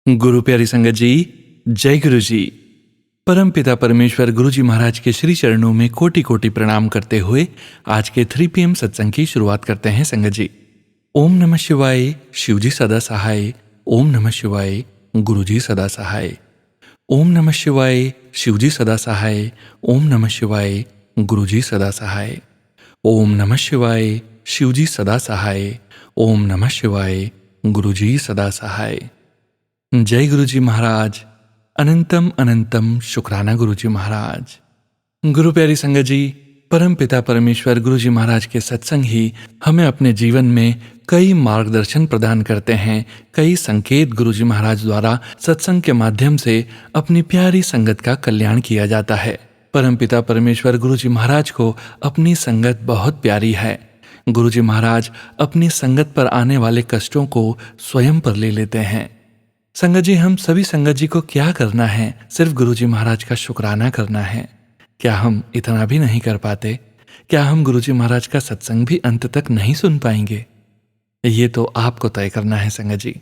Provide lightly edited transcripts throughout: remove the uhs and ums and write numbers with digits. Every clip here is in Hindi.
गुरु प्यारी संगत जी, जय गुरु जी। परम पिता परमेश्वर गुरु जी महाराज के श्री चरणों में कोटि कोटि प्रणाम करते हुए आज के 3 PM सत्संग की शुरुआत करते हैं संगत जी। ओम नमः शिवाय, शिव जी सदा सहाय। ओम नमः शिवाय, गुरु जी सदा सहाय। ओम नमः शिवाय, शिव जी सदा सहाय। ओम नमः शिवाय, गुरु जी सदा सहाय। ओम नमः शिवाय, शिव जी सदा सहाय। ओम नमः शिवाय, गुरु जी सदा सहाय। जय गुरु जी महाराज। अनंतम अनंतम शुक्राना गुरु जी महाराज। गुरु प्यारी संगत जी, परम पिता परमेश्वर गुरु जी महाराज के सत्संग ही हमें अपने जीवन में कई मार्गदर्शन प्रदान करते हैं। कई संकेत गुरु जी महाराज द्वारा सत्संग के माध्यम से अपनी प्यारी संगत का कल्याण किया जाता है। परम पिता परमेश्वर गुरु जी महाराज को अपनी संगत बहुत प्यारी है। गुरु जी महाराज अपनी संगत पर आने वाले कष्टों को स्वयं पर ले लेते हैं। संगत जी, हम सभी संगत जी को क्या करना है? सिर्फ गुरु जी महाराज का शुक्राना करना है। क्या हम इतना भी नहीं कर पाते? क्या हम गुरु जी महाराज का सत्संग भी अंत तक नहीं सुन पाएंगे? ये तो आपको तय करना है संगत जी।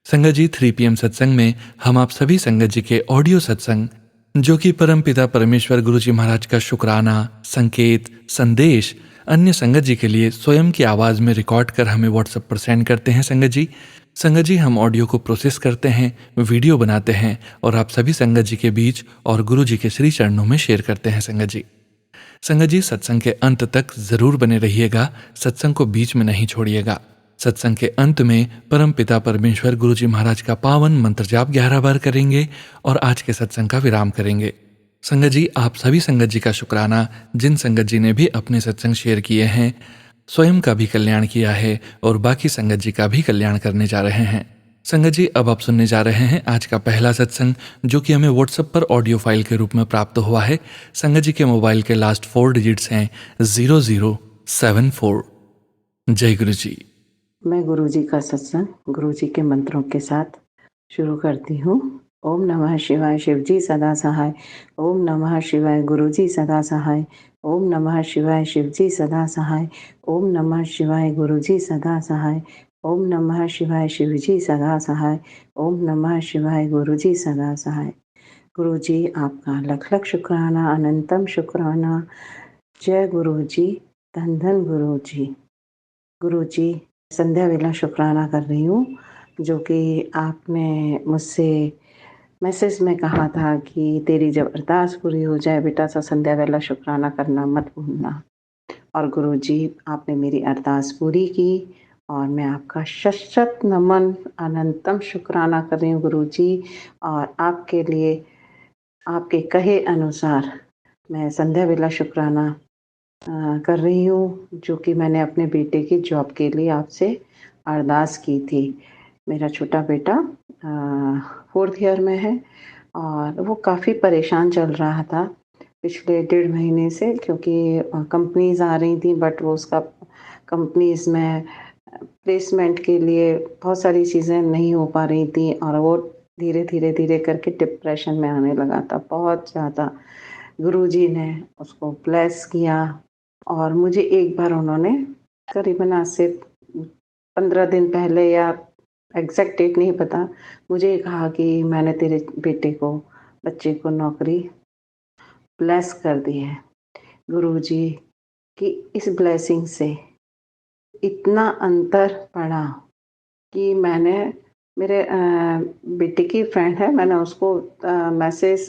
संगत जी, 3 PM सत्संग में हम आप सभी संगत जी के ऑडियो सत्संग, जो कि परम पिता परमेश्वर गुरु जी महाराज का शुक्राना, संकेत, संदेश अन्य संगत जी के लिए स्वयं की आवाज़ में रिकॉर्ड कर हमें व्हाट्सएप पर सेंड करते हैं संगत जी। संगत जी, हम ऑडियो को प्रोसेस करते हैं, वीडियो बनाते हैं और आप सभी संगत जी के बीच और गुरु जी के श्री चरणों में शेयर करते हैं संगत जी। संगत जी, सत्संग के अंत तक जरूर बने रहिएगा, सत्संग को बीच में नहीं छोड़िएगा। सत्संग के अंत में परम पिता परमेश्वर गुरु जी महाराज का पावन मंत्र जाप 11 बार करेंगे और आज के सत्संग का विराम करेंगे। संगत जी, आप सभी संगत जी का शुक्राना, जिन संगत जी ने भी अपने सत्संग शेयर किए हैं, स्वयं का भी कल्याण किया है और बाकी संगत जी का भी कल्याण करने जा रहे हैं। संगत जी, अब आप सुनने जा रहे हैं आज का पहला सत्संग, जो कि हमें व्हाट्सएप पर ऑडियो फाइल के रूप में प्राप्त हुआ है। संगत जी के मोबाइल के लास्ट 4 डिजिट्स हैं 0074। जय गुरु जी। मैं गुरु जी का सत्संग गुरु जी के मंत्रों के साथ शुरू करती हूँ। ओम नमः शिवाय, शिव जी सदा सहाय। ओम नमः शिवाय, गुरु जी सदा सहाय। ओम नमः शिवाय, शिव जी सदा सहाय। ओम नमः शिवाय, गुरु जी सदा सहाय। ओम नमः शिवाय, शिव जी सदा सहाय। ओम नमः शिवाय, गुरु जी सदा सहाय। गुरु जी, आपका लख लख शुक्राना, अनंतम शुक्राना। जय गुरु जी, धन धन गुरु जी। गुरु जी, संध्या वेला शुक्राना कर रही हूँ, जो कि आपने मुझसे मैसेज में कहा था कि तेरी जब अरदास पूरी हो जाए बेटा, तो संध्या वेला शुक्राना करना मत भूलना। और गुरु जी, आपने मेरी अरदास पूरी की और मैं आपका शत नमन, अनंतम शुक्राना कर रही हूँ गुरु जी। और आपके लिए, आपके कहे अनुसार मैं संध्या वेला शुक्राना कर रही हूँ, जो कि मैंने अपने बेटे की जॉब के लिए आपसे अरदास की थी। मेरा छोटा बेटा 4th ईयर में है और वो काफ़ी परेशान चल रहा था पिछले 1.5 महीने से, क्योंकि कंपनीज़ आ रही थी, बट वो उसका कंपनीज़ में प्लेसमेंट के लिए बहुत सारी चीज़ें नहीं हो पा रही थी और वो धीरे-धीरे करके डिप्रेशन में आने लगा था बहुत ज़्यादा। गुरुजी ने उसको ब्लेस किया और मुझे एक बार उन्होंने करीबन आज से 15 दिन पहले, या एग्जैक्ट डेट नहीं पता, मुझे कहा कि मैंने तेरे बेटे को, बच्चे को नौकरी ब्लेस कर दी है। गुरुजी की इस ब्लेसिंग से इतना अंतर पड़ा कि मैंने, मेरे बेटे की फ्रेंड है, मैंने उसको मैसेज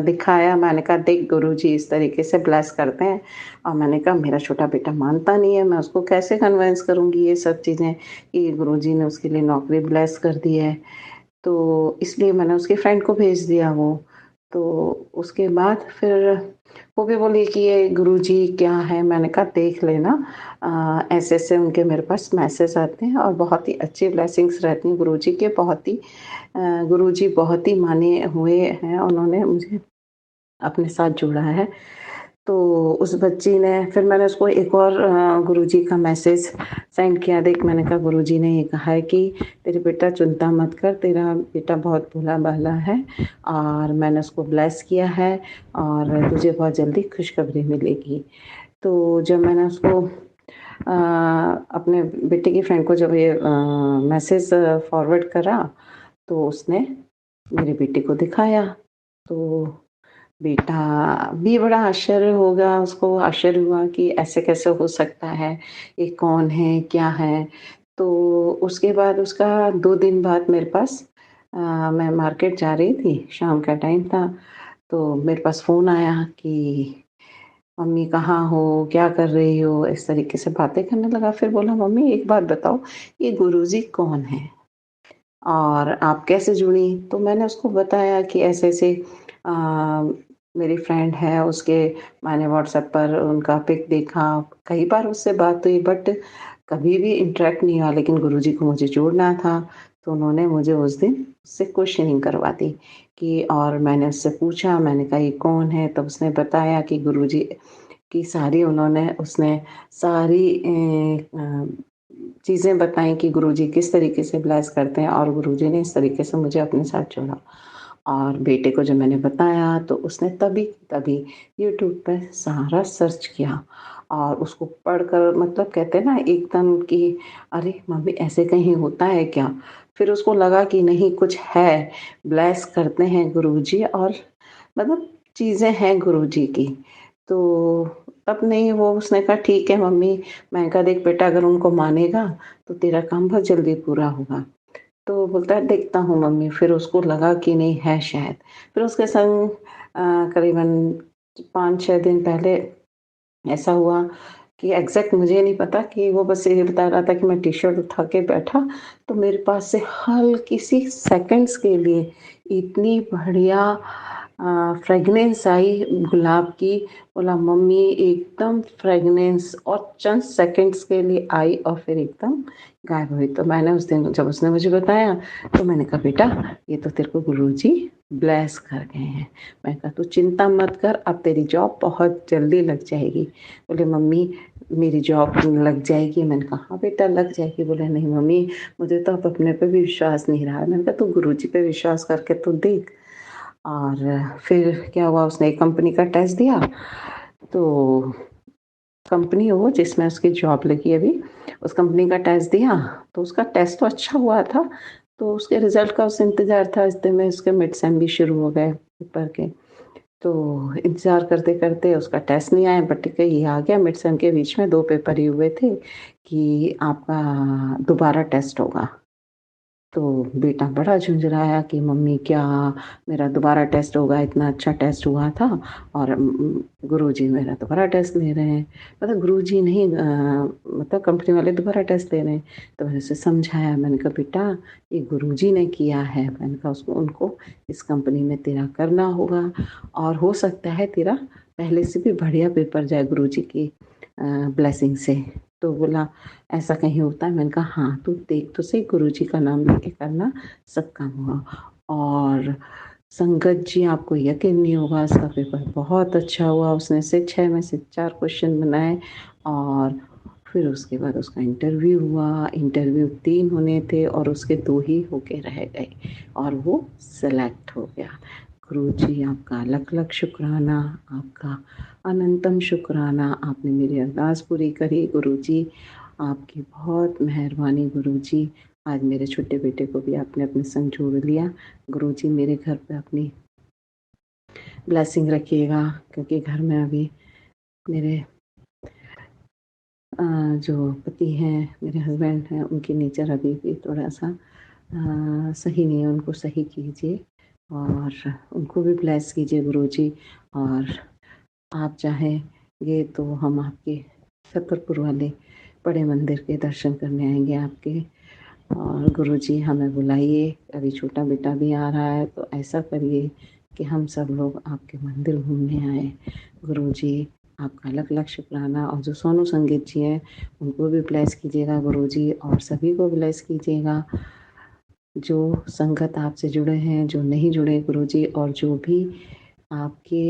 दिखाया। मैंने कहा देख गुरुजी इस तरीके से ब्लेस करते हैं, और मैंने कहा मेरा छोटा बेटा मानता नहीं है, मैं उसको कैसे कन्विंस करूँगी ये सब चीज़ें कि गुरुजी ने उसके लिए नौकरी ब्लेस कर दी है। तो इसलिए मैंने उसकी फ्रेंड को भेज दिया वो। तो उसके बाद फिर वो भी बोली कि ये गुरुजी क्या है? मैंने कहा देख लेना, ऐसे-ऐसे उनके मेरे पास मैसेज आते हैं और बहुत ही अच्छी ब्लेसिंग्स रहती हैं गुरुजी के। बहुत ही गुरुजी बहुत ही माने हुए हैं, उन्होंने मुझे अपने साथ जोड़ा है। तो उस बच्ची ने, फिर मैंने उसको एक और गुरुजी का मैसेज सेंड किया। देख, मैंने कहा गुरुजी ने ये कहा है कि तेरे बेटा चिंता मत कर, तेरा बेटा बहुत भोला-भाला है और मैंने उसको ब्लेस किया है और तुझे बहुत जल्दी खुशखबरी मिलेगी। तो जब मैंने उसको अपने बेटे की फ्रेंड को जब ये मैसेज फॉरवर्ड करा, तो उसने मेरे बेटे को दिखाया, तो बेटा भी बड़ा आश्चर्य होगा, उसको आश्चर्य हुआ कि ऐसे कैसे हो सकता है, ये कौन है, क्या है? तो उसके बाद उसका 2 दिन बाद मेरे पास मैं मार्केट जा रही थी, शाम का टाइम था, तो मेरे पास फ़ोन आया कि मम्मी कहाँ हो? क्या कर रही हो? इस तरीके से बातें करने लगा। फिर बोला, मम्मी एक बात बताओ, ये गुरुजी कौन हैं? और आप कैसे जुड़ी? तो मैंने उसको बताया कि ऐसे-ऐसे अ, मेरी फ्रेंड है, उसके मैंने व्हाट्सएप पर उनका पिक देखा, कई बार उससे बात हुई बट कभी भी इंटरैक्ट नहीं हुआ, लेकिन गुरुजी को मुझे जोड़ना था, तो उन्होंने मुझे उस दिन उससे क्वेश्चनिंग करवा दी कि और मैंने उससे पूछा, मैंने कहा ये कौन है? तब उसने बताया कि गुरुजी की सारी उसने सारी चीज़ें बताई कि गुरुजी किस तरीके से ब्लेस करते हैं और गुरुजी ने इस तरीके से मुझे अपने साथ जोड़ा। और बेटे को जब मैंने बताया तो उसने तभी तभी यूट्यूब पे सारा सर्च किया और उसको पढ़कर मतलब कहते हैं ना एकदम कि अरे! मम्मी ऐसे कहीं होता है क्या? फिर उसको लगा कि नहीं कुछ है, ब्लेस करते हैं गुरुजी और मतलब चीज़ें हैं गुरुजी की। तो तब नहीं वो उसने कहा ठीक है मम्मी, मैंने कहा देख बेटा अगर उनको मानेगा तो तेरा काम बहुत जल्दी पूरा होगा। तो बोलता है देखता हूँ मम्मी, फिर उसको लगा कि नहीं है शायद। फिर उसके संग करीबन 5-6 दिन पहले ऐसा हुआ कि एग्ज़ैक्ट मुझे नहीं पता कि वो बस ये बता रहा था कि मैं टी-शर्ट उठा के बैठा, तो मेरे पास से हल्की-सी सेकंड्स के लिए इतनी बढ़िया फ्रेगनेंस आई गुलाब की, बोला मम्मी एकदम फ्रेगनेंस और चंद सेकंड्स के लिए आई और फिर एकदम गायब हुई। तो मैंने उस दिन जब उसने मुझे बताया, तो मैंने कहा बेटा ये तो तेरे को गुरुजी ब्लेस कर गए हैं। मैंने कहा तू चिंता मत कर, अब तेरी जॉब बहुत जल्दी लग जाएगी। बोले मम्मी मेरी जॉब लग जाएगी? मैंने कहा हाँ बेटा लग जाएगी। बोले नहीं मम्मी मुझे तो अब अपने पे भी विश्वास नहीं रहा। मैंने कहा तू गुरुजी पे विश्वास करके तो देख। और फिर क्या हुआ उसने एक कंपनी का टेस्ट दिया, तो कंपनी वो जिसमें उसकी जॉब लगी अभी, उस कंपनी का टेस्ट दिया, तो उसका टेस्ट तो अच्छा हुआ था, तो उसके रिज़ल्ट का उसे इंतज़ार था, इतने में उसके मिड सेम भी शुरू हो गए पेपर के। तो इंतज़ार करते-करते उसका टेस्ट नहीं आया बट ठीक है ये आ गया मिड सेम के बीच में 2 पेपर ही हुए थे कि आपका दोबारा टेस्ट होगा। तो बेटा बड़ा झुंझुलाया कि मम्मी क्या मेरा दोबारा टेस्ट होगा, इतना अच्छा टेस्ट हुआ था और गुरुजी मेरा दोबारा टेस्ट ले रहे हैं। मतलब गुरुजी नहीं मतलब कंपनी वाले दोबारा टेस्ट ले रहे हैं। तो मैंने उसे समझाया, मैंने कहा बेटा ये गुरुजी ने किया है। मैंने कहा उसको उनको इस कंपनी में तेरा करना होगा और हो सकता है तेरा पहले से भी बढ़िया पेपर जाए गुरुजी की ब्लेसिंग से। तो बोला ऐसा कहीं होता है? मैंने कहा हाँ, तू देख तो सही गुरुजी का नाम लेके करना सब काम होगा। और संगत जी आपको यकीन नहीं होगा उसका पेपर बहुत अच्छा हुआ। उसने से 6 में से 4 क्वेश्चन बनाए और फिर उसके बाद उसका इंटरव्यू हुआ। इंटरव्यू 3 होने थे और उसके 2 ही होके रह गए और वो सेलेक्ट हो गया। गुरुजी आपका लख-लख शुक्राना, आपका अनंतम शुक्राना, आपने मेरी अरदास पूरी करी गुरुजी, आपकी बहुत मेहरबानी गुरुजी। आज मेरे छोटे बेटे को भी आपने अपने संग जोड़ लिया। गुरुजी मेरे घर पे अपनी ब्लेसिंग रखिएगा क्योंकि घर में अभी मेरे जो पति हैं, मेरे हस्बैंड हैं, उनकी नेचर अभी भी थोड़ा-सा सही नहीं है, उनको सही कीजिए और उनको भी ब्लेस कीजिए गुरुजी। और आप चाहेंगे तो हम आपके छतरपुर वाले बड़े मंदिर के दर्शन करने आएँगे आपके और गुरुजी हमें बुलाइए। अभी छोटा बेटा भी आ रहा है तो ऐसा करिए कि हम सब लोग आपके मंदिर घूमने आएँ। गुरुजी आपका लख-लख शुक्राना और जो सोनू संगीत जी हैं उनको भी ब्लेस कीजिएगा गुरुजी और सभी को ब्लेस कीजिएगा। जो संगत आपसे जुड़े हैं, जो नहीं जुड़े गुरुजी और जो भी आपके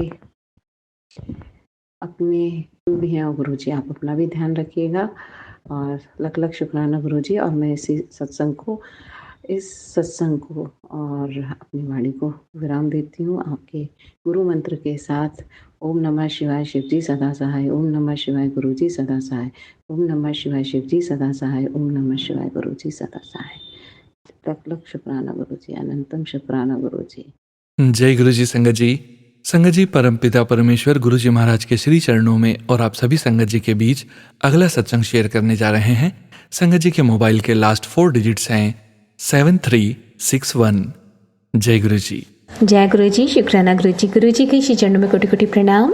अपने जो भी हैं गुरुजी आप अपना भी ध्यान रखिएगा और लख-लख शुक्राना गुरुजी। और मैं इस सत्संग को और अपनी वाणी को विराम देती हूँ आपके गुरु मंत्र के साथ। ओम नमः शिवाय शिवजी सदा सहाय, ओम नमः शिवाय गुरुजी सदा सहाय, ओम नमः शिवाय शिवजी सदा सहाय, ओम नमः शिवाय गुरुजी सदा सहाय। लख शुक्राना गुरु जी, अनंतम शुक्राना गुरु जी। जय गुरु जी संगत जी। संगत जी, परमपिता परमेश्वर गुरु जी महाराज के श्री चरणों में और आप सभी संगत जी के बीच अगला सत्संग शेयर करने जा रहे हैं। संगत जी के मोबाइल के लास्ट 4 डिजिट्स हैं 7361। जय गुरु जी। जय गुरु जी, शुक्राना गुरु जी के श्री चरणों में कोटि कोटि प्रणाम।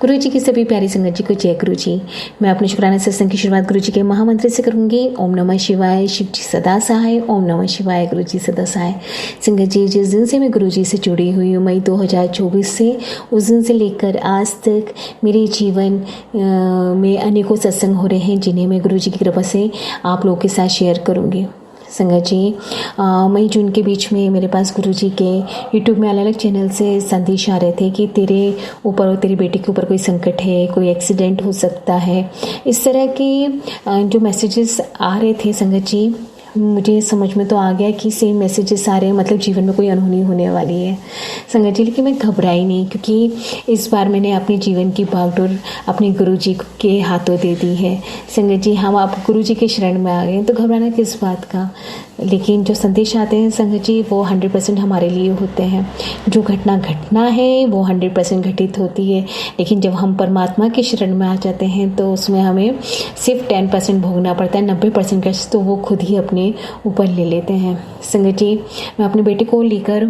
गुरु जी की सभी प्यारी संगत जी को जय गुरु जी। मैं अपने शुक्राना सत्संग की शुरुआत गुरु जी के महामंत्र से करूंगी। ओम नमः शिवाय, शिव जी सदा सहाय। ओम नमः शिवाय, गुरु जी सदा सहाय। संगत जी, जिस दिन से मैं गुरु जी से जुड़ी हुई हूँ, मई 2024 से, उस दिन से लेकर आज तक मेरे जीवन में अनेकों सत्संग हो रहे हैं, जिन्हें मैं गुरु जी की कृपा से आप लोगों के साथ शेयर करूँगी। संगत जी, मई जून के बीच में मेरे पास गुरु जी के यूट्यूब में अलग अलग चैनल से संदेश आ रहे थे कि तेरे ऊपर और तेरी बेटी के ऊपर कोई संकट है, कोई एक्सीडेंट हो सकता है। इस तरह के जो मैसेजेस आ रहे थे संगत जी, मुझे समझ में तो आ गया कि सेम मैसेजेस आ रहे हैं, मतलब जीवन में कोई अनहोनी होने वाली है संगत जी। लेकिन मैं घबराई नहीं, क्योंकि इस बार मैंने अपने जीवन की भागदौड़ अपने गुरु जी के हाथों दे दी है संगत जी। हम आप गुरु जी के शरण में आ गए तो घबराना किस बात का। लेकिन जो संदेश आते हैं संगत जी, वो 100% हमारे लिए होते हैं। जो घटना घटना है वो 100% घटित होती है, लेकिन जब हम परमात्मा के शरण में आ जाते हैं तो उसमें हमें सिर्फ 10% भोगना पड़ता है। 90% कष्ट तो वो खुद ही अपने ऊपर ले लेते हैं संगत जी। मैं अपने बेटे को लेकर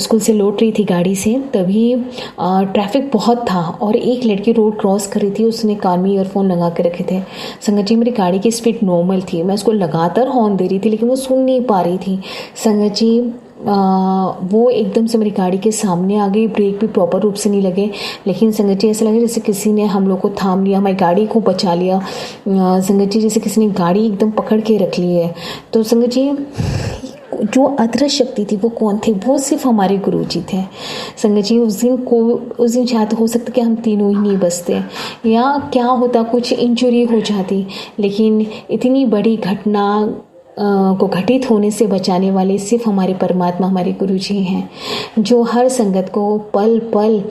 स्कूल से लौट रही थी गाड़ी से, तभी ट्रैफिक बहुत था और एक लड़की रोड क्रॉस कर रही थी। उसने कान में ईयरफोन लगा के रखे थे संगत जी। मेरी गाड़ी की स्पीड नॉर्मल थी, मैं उसको लगातार हॉर्न दे रही थी, लेकिन वो सुन नहीं पा रही थी संगत जी। वो एकदम से मेरी गाड़ी के सामने आ गई, ब्रेक भी प्रॉपर रूप से नहीं लगे, लेकिन संगत जी ऐसा लगा जैसे किसी ने हम लोग को थाम लिया, हमारी गाड़ी को बचा लिया संगत जी, जैसे किसी ने गाड़ी एकदम पकड़ के रख ली है। तो संगत जी, जो अदृश्य शक्ति थी वो कौन थे? वो सिर्फ हमारे गुरु जी थे संगत जी। उस दिन शायद हो सकता कि हम तीनों ही नहीं बचते, या क्या होता, कुछ इंजरी हो जाती, लेकिन इतनी बड़ी घटना को घटित होने से बचाने वाले सिर्फ हमारे परमात्मा, हमारे गुरु जी हैं, जो हर संगत को पल पल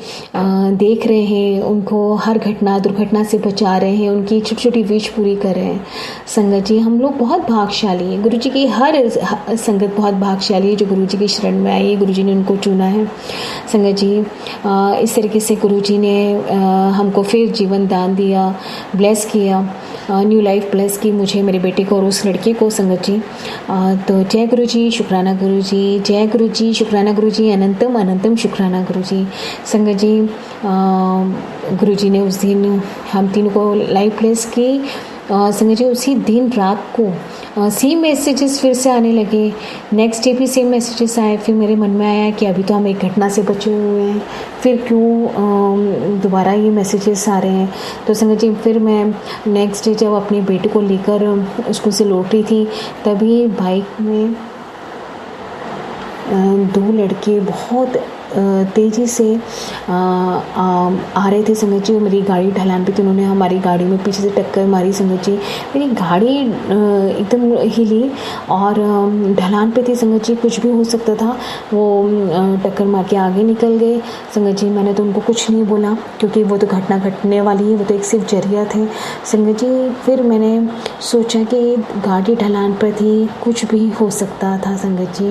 देख रहे हैं, उनको हर घटना दुर्घटना से बचा रहे हैं, उनकी छोटी छोटी विश पूरी कर रहे हैं संगत जी। हम लोग बहुत भाग्यशाली हैं, गुरु जी की हर संगत बहुत भाग्यशाली है जो गुरु जी की शरण में आई है, गुरु जी ने उनको चुना है संगत जी। इस तरीके से गुरु जी ने हमको फिर जीवन दान दिया, ब्लेस किया, न्यू लाइफ ब्लेस की मुझे, मेरे बेटे को और उस लड़के को संगत जी। तो जय गुरु जी, शुक्राना गुरु जी, जय गुरु जी, शुक्राना गुरु जी, अनंतम अनंतम शुक्राना गुरु जी संगत जी। गुरु जी ने उस दिन हम तीनों को लाइफ ब्लेस की संगत जी। उसी दिन रात को सेम मैसेजेस फिर से आने लगे, नेक्स्ट डे भी सेम मैसेजेस आए। फिर मेरे मन में आया कि अभी तो हम एक घटना से बचे हुए हैं, फिर क्यों दोबारा ये मैसेजेस आ रहे हैं। तो संगत जी, फिर मैं नेक्स्ट डे जब अपने बेटे को लेकर स्कूल से लौट रही थी, तभी बाइक में 2 लड़के बहुत तेज़ी से आ रहे थे संगत जी। मेरी गाड़ी ढलान पे थी, उन्होंने हमारी गाड़ी में पीछे से टक्कर मारी संगत जी। मेरी गाड़ी एकदम हिली और ढलान पे थी संगत जी, कुछ भी हो सकता था। वो टक्कर मार के आगे निकल गए संगत जी। मैंने तो उनको कुछ नहीं बोला, क्योंकि वो तो घटना घटने वाली है, वो तो एक सिर्फ जरिया थे संगत जी। फिर मैंने सोचा कि गाड़ी ढलान पर थी, कुछ भी हो सकता था संगत जी,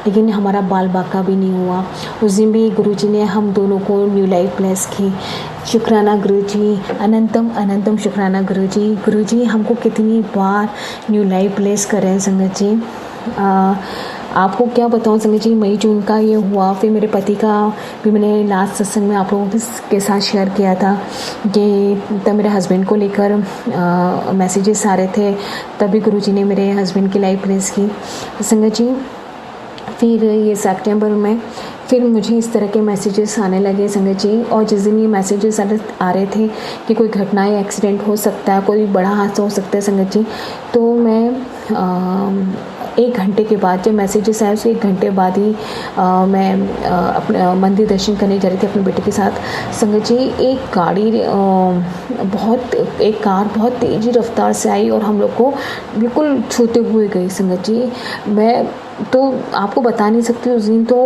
लेकिन हमारा बाल बाका भी नहीं हुआ। उस दिन भी गुरु जी ने हम दोनों को न्यू लाइफ ब्लेस की। शुक्राना गुरु जी, अनंतम अनंतम शुक्राना गुरु जी। गुरु जी हमको कितनी बार न्यू लाइफ ब्लेस कर रहे हैं संगत जी। आपको क्या बताऊं संगत जी, मई जून का ये हुआ। फिर मेरे पति का भी मैंने लास्ट सत्संग में आप लोगों के साथ शेयर किया था कि तब मेरे हस्बैंड को लेकर मैसेजेस आ रहे थे, तभी गुरु जी ने मेरे हस्बैंड की लाइफ ब्लेस की संगत जी। फिर ये सितंबर में फिर मुझे इस तरह के मैसेजेस आने लगे संगत जी। और जिस दिन ये मैसेजेस आ रहे थे कि कोई घटना या एक्सीडेंट हो सकता है, कोई बड़ा हादसा हो सकता है संगत जी, तो मैं 1 घंटे के बाद, जब मैसेजेस आए उसके 1 घंटे बाद ही मैं अपने मंदिर दर्शन करने जा रही थी अपने बेटे के साथ संगत जी। एक कार बहुत तेज़ी रफ्तार से आई और हम लोग को बिल्कुल छूते हुए गई संगत जी। मैं तो आपको बता नहीं सकती उस दिन तो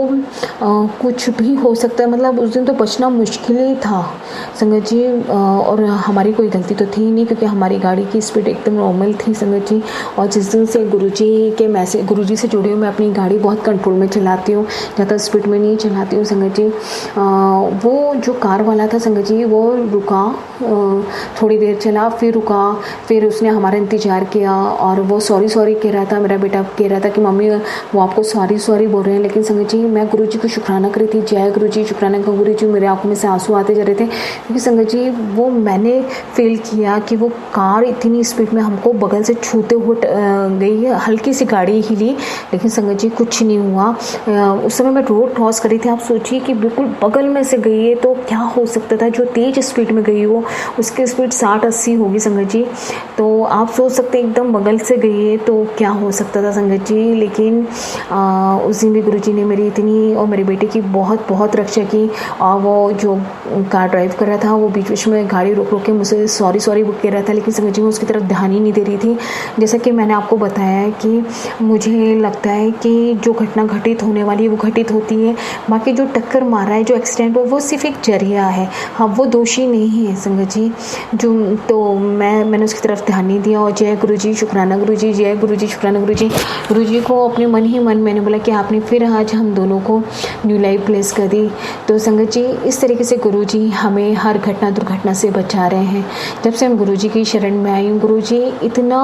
कुछ भी हो सकता है, मतलब उस दिन तो बचना मुश्किल ही था संगत जी। और हमारी कोई गलती तो थी नहीं क्योंकि हमारी गाड़ी की स्पीड एकदम नॉर्मल थी संगत जी। और जिस दिन से गुरुजी से जुड़ी हूँ, मैं अपनी गाड़ी बहुत कंट्रोल में चलाती हूँ, ज़्यादा स्पीड में नहीं चलाती हूँ संगत जी। वो जो कार वाला था संगत जी, वो रुका, थोड़ी देर चला, फिर रुका, फिर उसने हमारा इंतज़ार किया और वो सॉरी कह रहा था। मेरा बेटा कह रहा था कि मम्मी वो आपको सॉरी बोल रहे हैं, लेकिन संगत जी मैं गुरुजी को शुक्राना कर रही थी। जय गुरुजी, शुक्राना का गुरुजी। मेरे आंखों में से आंसू आते जा रहे थे क्योंकि संगत जी वो मैंने फील किया कि वो कार इतनी स्पीड में हमको बगल से छूते हुए गई है। हल्की सी गाड़ी हिली, लेकिन संगत जी कुछ नहीं हुआ। उस समय मैं रोड क्रॉस कर रही थी। आप सोचिए कि बिल्कुल बगल में से गई है तो क्या हो सकता था। जो तेज स्पीड में गई हो उसकी स्पीड 60-80 होगी संगत जी। तो आप सोच सकते एकदम बगल से गई है तो क्या हो सकता था संगत जी। लेकिन उस दिन भी गुरुजी ने मेरी इतनी और मेरे बेटे की बहुत बहुत रक्षा की। और वो जो कार ड्राइव कर रहा था वो बीच में गाड़ी रोक के मुझसे सॉरी वो कह रहा था, लेकिन संगत जी मैं उसकी तरफ ध्यान ही नहीं दे रही थी। जैसा कि मैंने आपको बताया है कि मुझे लगता है कि जो घटना घटित होने वाली है वो घटित होती है। बाकी जो टक्कर मारा है, जो एक्सीडेंट हुआ, वो सिर्फ एक जरिया है। हाँ, वो दोषी नहीं है संगत जी। जो तो मैंने उसकी तरफ ध्यान नहीं दिया। और जय गुरुजी, शुक्राना गुरुजी, जय गुरुजी, शुक्राना गुरुजी। गुरुजी को अपने मन ही मन मैंने बोला कि आपने फिर आज हम दोनों को न्यू लाइफ ब्लेस कर दी। तो संगत जी इस तरीके से गुरुजी हमें हर घटना दुर्घटना से बचा रहे हैं। जब से हम गुरुजी की शरण में आई हूँ, गुरुजी इतना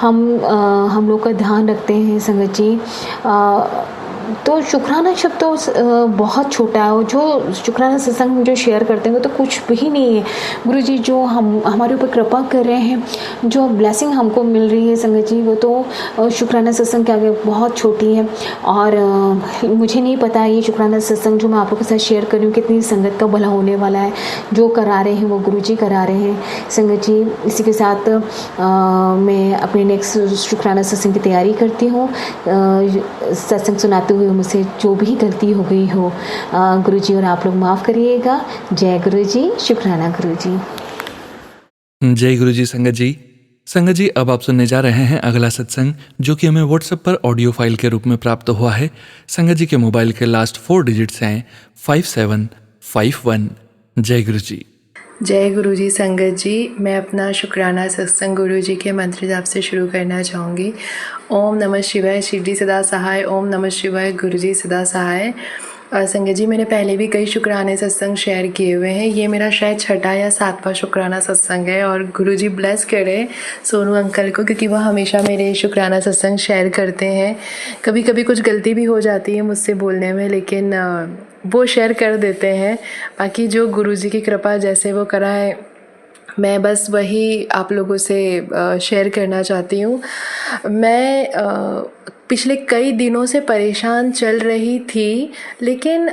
हम लोग का ध्यान रखते हैं संगत जी। तो शुक्राना शब्द तो बहुत छोटा है। और जो शुक्राना सत्संग जो शेयर करते हैं वो तो कुछ भी नहीं है। गुरुजी जो हमारे ऊपर कृपा कर रहे हैं, जो ब्लेसिंग हमको मिल रही है संगत जी, वो तो शुक्राना सत्संग के आगे बहुत छोटी है। और मुझे नहीं पता ये शुक्राना सत्संग जो मैं आप लोगों के साथ शेयर कर रही हूँ कितनी संगत का भला होने वाला है। जो करा रहे हैं वो गुरुजी करा रहे हैं संगत जी। इसी के साथ मैं अपने नेक्स्ट शुक्राना सत्संग की तैयारी करती हूँ। सत्संग सुनाते हुए मुझसे जो भी गलती हो गई हो गुरुजी और आप लोग माफ़ करिएगा। जय गुरुजी, शुक्राना गुरुजी। जय गुरुजी संगत जी। संगत जी अब आप सुनने जा रहे हैं अगला सत्संग जो कि हमें व्हाट्सएप पर ऑडियो फाइल के रूप में प्राप्त हुआ है। संगत जी के मोबाइल के लास्ट 4 डिजिट्स हैं 5751। जय गुरुजी। जय गुरुजी संगत जी। मैं अपना शुक्राना सत्संग गुरुजी के मंत्र जाप से शुरू करना चाहूँगी। ओम नमः शिवाय, शिवजी सदा सहाय। ओम नमः शिवाय, गुरुजी सदा सहाय। संगत जी मैंने पहले भी कई शुक्राने सत्संग शेयर किए हुए हैं। ये मेरा शायद 6वां या 7वां शुक्राना सत्संग है। और गुरुजी ब्लेस करे सोनू अंकल को, क्योंकि वह हमेशा मेरे शुक्राना सत्संग शेयर करते हैं। कभी कभी कुछ गलती भी हो जाती है मुझसे बोलने में, लेकिन वो शेयर कर देते हैं। बाकी जो गुरुजी की कृपा जैसे वो करा है, मैं बस वही आप लोगों से शेयर करना चाहती हूँ। मैं पिछले कई दिनों से परेशान चल रही थी, लेकिन